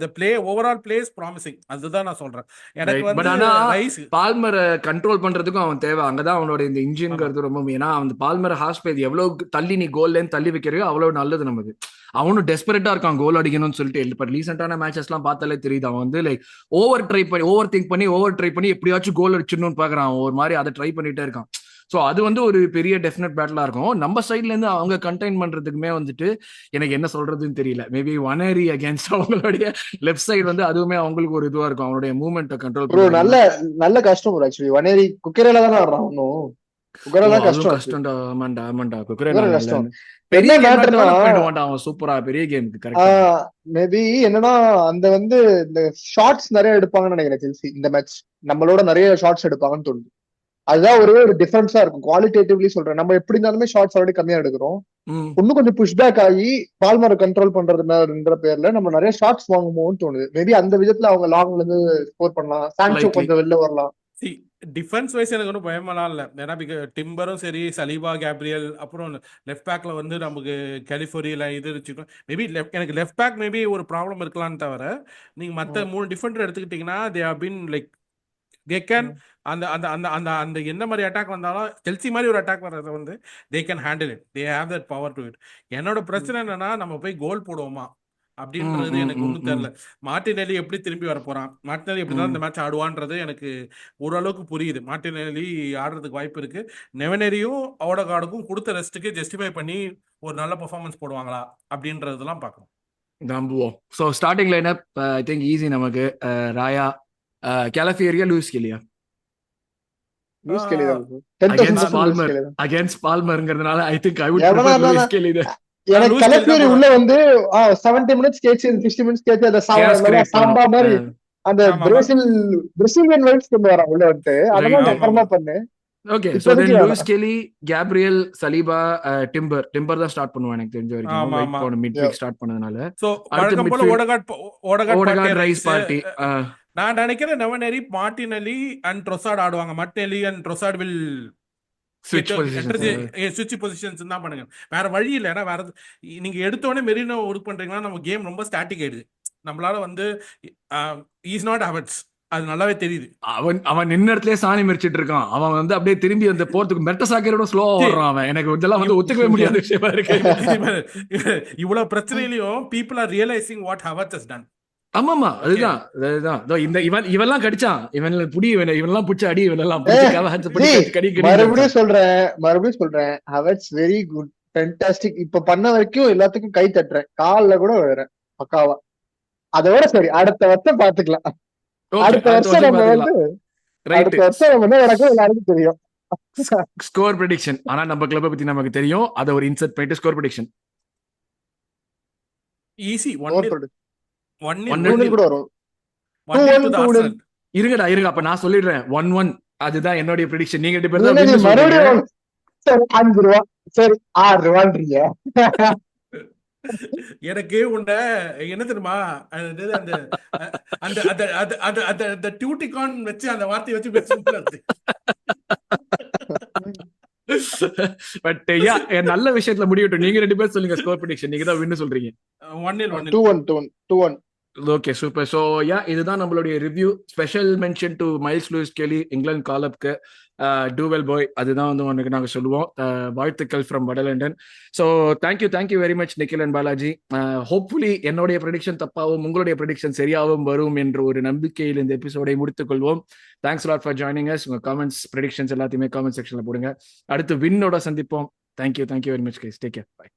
the play overall play is promising. அதுதான் நான் சொல்றேன். எனக்கு வந்து ரைஸ் பால்மரை கண்ட்ரோல் பண்றதுக்கும் அவன் தேவை. அங்கதான் அவனோட இந்த இன்ஜின்ங்கிறது ரொம்ப. ஏன்னா அந்த பால்மரை ஹாஸ்பேஸ் எவ்வளவு தள்ளி நீ கோல்ல தள்ளி வைக்கிறியோ அவ்வளவு நல்லது நமக்கு. அவனும் டெஸ்பரேட்டா இருக்கான் கோல் அடிக்கணும்னு சொல்லிட்டு. இப்ப ரீசெண்டான மேட்சஸ் எல்லாம் பார்த்தாலே தெரியுது அவன் வந்து லைக் ஓவர் திங்க் பண்ணி எப்படியாச்சும் கோல் அடிச்சிடணும்னு பாக்குறான். ஒரு மாதிரி அதை ட்ரை பண்ணிட்டே இருக்கான். ஸோ அது வந்து ஒரு பெரிய டெஃபினட் பேட்டிலா இருக்கும். நம்ம சைட்ல இருந்து அவங்க கண்டெயின் பண்றதுக்குமே வந்துட்டு எனக்கு என்ன சொல்றதுன்னு தெரியல. மேபி வனேரி அகேன்ஸ்ட் அவங்களுடைய லெஃப்ட் சைடு வந்து அதுவுமே அவங்களுக்கு ஒரு இதுவா இருக்கும், அவனுடைய மூவ்மெண்ட்டை கண்ட்ரோல் பண்ண. நல்ல கஷ்டம் ஆக்சுவலி. வனேரி குக்கரேல தானே ஆடுறான். இன்னும் குக்கரேல கஷ்டம். ஆமாண்டா குக்கரேல கஷ்டம். பெரிய சூப்பரா பெரிய கேமுக்கு மேபி என்னன்னா அந்த வந்து இந்த ஷார்ட்ஸ் நிறைய எடுப்பாங்கன்னு நினைக்கிறேன் செல்சி. இந்த மேட்ச் நம்மளோட நிறைய ஷார்ட்ஸ் எடுப்பாங்கன்னு தோணுது. அதுதான் ஒரே ஒரு டிஃபரன்ஸா இருக்கும். குவாலிட்டேட்டிவ்லி சொல்றேன், நம்ம எப்படி இருந்தாலுமே ஷார்ட்ஸ் ஆல்ரெடி கம்மியா எடுக்கிறோம். இன்னும் கொஞ்சம் புஷ் பேக் ஆகி பால்மரை கண்ட்ரோல் பண்றதுன்ற பேர்ல நம்ம நிறைய ஷார்ட்ஸ் வாங்குமோன்னு தோணுது. மேபி அந்த விதத்துல அவங்க லாங்ல இருந்து ஸ்கோர் பண்ணலாம். சான்சோ கொஞ்சம் வெளில வரலாம். டிஃபென்ஸ் வைஸ் எனக்கு ஒன்றும் பயமெல்லாம் இல்லை. ஏன்னா டிம்பரும் சரி, சலீபா, கேப்ரியல், அப்புறம் லெஃப்ட் பேக்ல வந்து நமக்கு கலிஃபோரியில் இது வச்சுக்கணும். மேபி எனக்கு லெஃப்ட் பேக் மேபி ஒரு ப்ராப்ளம் இருக்கலான்னு தவிர, நீங்கள் மற்ற 3 டிஃபெண்டர் எடுத்துக்கிட்டிங்கன்னா they have been like they can அந்த அந்த அந்த அந்த அந்த என்ன மாதிரி அட்டாக் வந்தாலும் செல்சி மாதிரி ஒரு அட்டாக் வர்றதை வந்து they can handle it. They have that power to it. என்னோட பிரச்சனை என்னன்னா, நம்ம போய் கோல் போடுவோமா அப்படின்றது எனக்கு ஒன்றும் தெரியல. மார்டினெல்லி எப்படி திரும்பி வர போறான், மார்டினெல்லி எப்படி தான் இந்த மேட்ச் ஆடுவான்றது எனக்கு ஓரளவுக்கு புரியுது. மார்டினெல்லி ஆடுறதுக்கு வாய்ப்பு இருக்கு. நெவனேரியும் ஓடகார்டுக்கும் கொடுத்த ரெஸ்ட்டுக்கு ஜஸ்டிஃபை பண்ணி ஒரு நல்ல பெர்ஃபார்மன்ஸ் போடுவாங்களா அப்படின்றதெல்லாம் பார்க்கணும். நம்புவோம். So starting lineup I think easy நமக்கு. ராயா, கேலஃபியரியா, லூயிஸ் கெலியா. லூயிஸ் கெலி தான் அகைன்ஸ்ட் பால்மர், அகைன்ஸ்ட் பால்மர்ங்கிறதுனால ஐ திங்க் ஐ வுட் எவனா ப்ரிஃபர் லூயிஸ் கெலி. எனக்கு கலப்பியரி உள்ள வந்து 70 மினிட்ஸ் கேச்சு, 60 மினிட்ஸ் கேச்சு, அந்த சாம்பா மாதிரி அந்த பிரேசிலியன் வைப்ஸ் கொண்டு வரான் உள்ள வந்து. அதெல்லாம் அப்புறமா பண்ணு. Okay, so then Lewis Skelly, Gabriel, Saliba, Timber தான் ஸ்டார்ட் பண்ணுவான் எனக்கு தெரிஞ்ச வரைக்கும். வெயிட் பண்ண மிட் வீக் ஸ்டார்ட் பண்ணதுனால. சோ வழக்கம் போல ஓடகார்ட் ரைஸ் பார்ட்டி. நான் நினைக்கிறேன் நெவனேரி, மார்டினெல்லி அண்ட் ட்ரோசார்ட் ஆடுவாங்க. மார்டினெல்லி அண்ட் ட்ரோசார்ட் வில் ஸ்விட்ச் பொசிஷன்ஸ் தான் பண்ணுங்க. வேற வழி இல்லை. ஏன்னா வேற நீங்க எடுத்தோடனே மெரினோ ஒர்க் பண்றீங்கன்னா நம்ம கேம் ரொம்ப ஸ்டாட்டிக் ஆயிடுது. நம்மளால வந்து இஸ் நாட் ஹவர்ட்ஸ், அது நல்லாவே தெரியுது. அவன் நின்ன இடத்துலயே சாணி மிரிச்சிட்டு இருக்கான். அவன் வந்து அப்படியே திரும்பி அந்த போறதுக்கு மெர்ட சாக்கரோட ஸ்லோவா ஓடுறான். அவன் எனக்கு இதெல்லாம் வந்து ஒத்துக்கவே முடியாத விஷயமா இருக்கு. இவ்வளவு பிரச்சனையிலயும் people are realizing what Havertz has done. ஆமாமா, அதுதான். இந்த இவெல்லாம் கடிச்சான், இவன் புடி, இவனெல்லாம் புடிச்ச அடி, இவனெல்லாம் மறுபடியும் சொல்றேன். ஹவர்ட்ஸ் வெரி குட், ஃபேண்டாஸ்டிக். இப்ப பண்ண வரைக்கும் எல்லாத்துக்கும் கை தட்டுறேன், கால்ல கூட விழுறேன் பக்காவா. அதோட சரி, அடுத்த வருஷம் பாத்துக்கலாம். அடுத்த வருஷம் நம்ம வந்து எல்லாருக்கும் தெரியும் ஸ்கோர் ப்ரெடிக்ஷன். ஆனா நம்ம கிளப்பை பத்தி நமக்கு தெரியும். அத ஒரு இன்சர்ட் பண்ணிட்டு ஸ்கோர் ப்ரெடிக்ஷன் ஈஸி. 1-1 கூட வரும். இருங்கடா, அப்ப நான் சொல்லிடுறேன் 1-1. அதுதான் என்னுடைய ப்ரெடிக்ஷன். நீங்க 2 பேர் தான் மறுபடியும் 5 ரூபா, சரி 6 ரூபான்றீங்க. எனக்கு உன்ன என்ன தெரியுமா, அந்த டியூட்டிகான் வச்சு அந்த வார்த்தையை வச்சு பேசுறது. பட் யா, நல்ல விஷயத்துல முடியட்டும். நீங்க 2 பேர் சொல்லுங்க ஸ்கோர் ப்ரெடிக்ஷன். நீங்க தான் வின்னு சொல்றீங்க. 2-1. Okay, super. ஸோ யா, இதுதான் நம்மளுடைய review. Special mention to Myles Lewis Kelly, இங்கிலாந்து காலப்க்கு. டூ வெல் பாய், அதுதான் வந்து உனக்கு நாங்கள் சொல்லுவோம். வாழ்த்துக்கள் ஃப்ரம் வடலண்டன். So thank you very much Nikhil and Balaji. Hopefully என்னுடைய ப்ரெடிக்ஷன் தப்பாகவும் உங்களுடைய ப்ரெடிக்ஷன் சரியாகவும் வரும் என்ற ஒரு நம்பிக்கையில் இந்த எபிசோடை முடித்துக் கொள்வோம். Thanks lot for joining us. உங்கள் காமெண்ட்ஸ், ப்ரெடிக்ஷன்ஸ் எல்லாத்தையுமே காமெண்ட் செக்ஷனில் போடுங்க. அடுத்து வின்னோட சந்திப்போம். Thank you very much guys. Take care. By.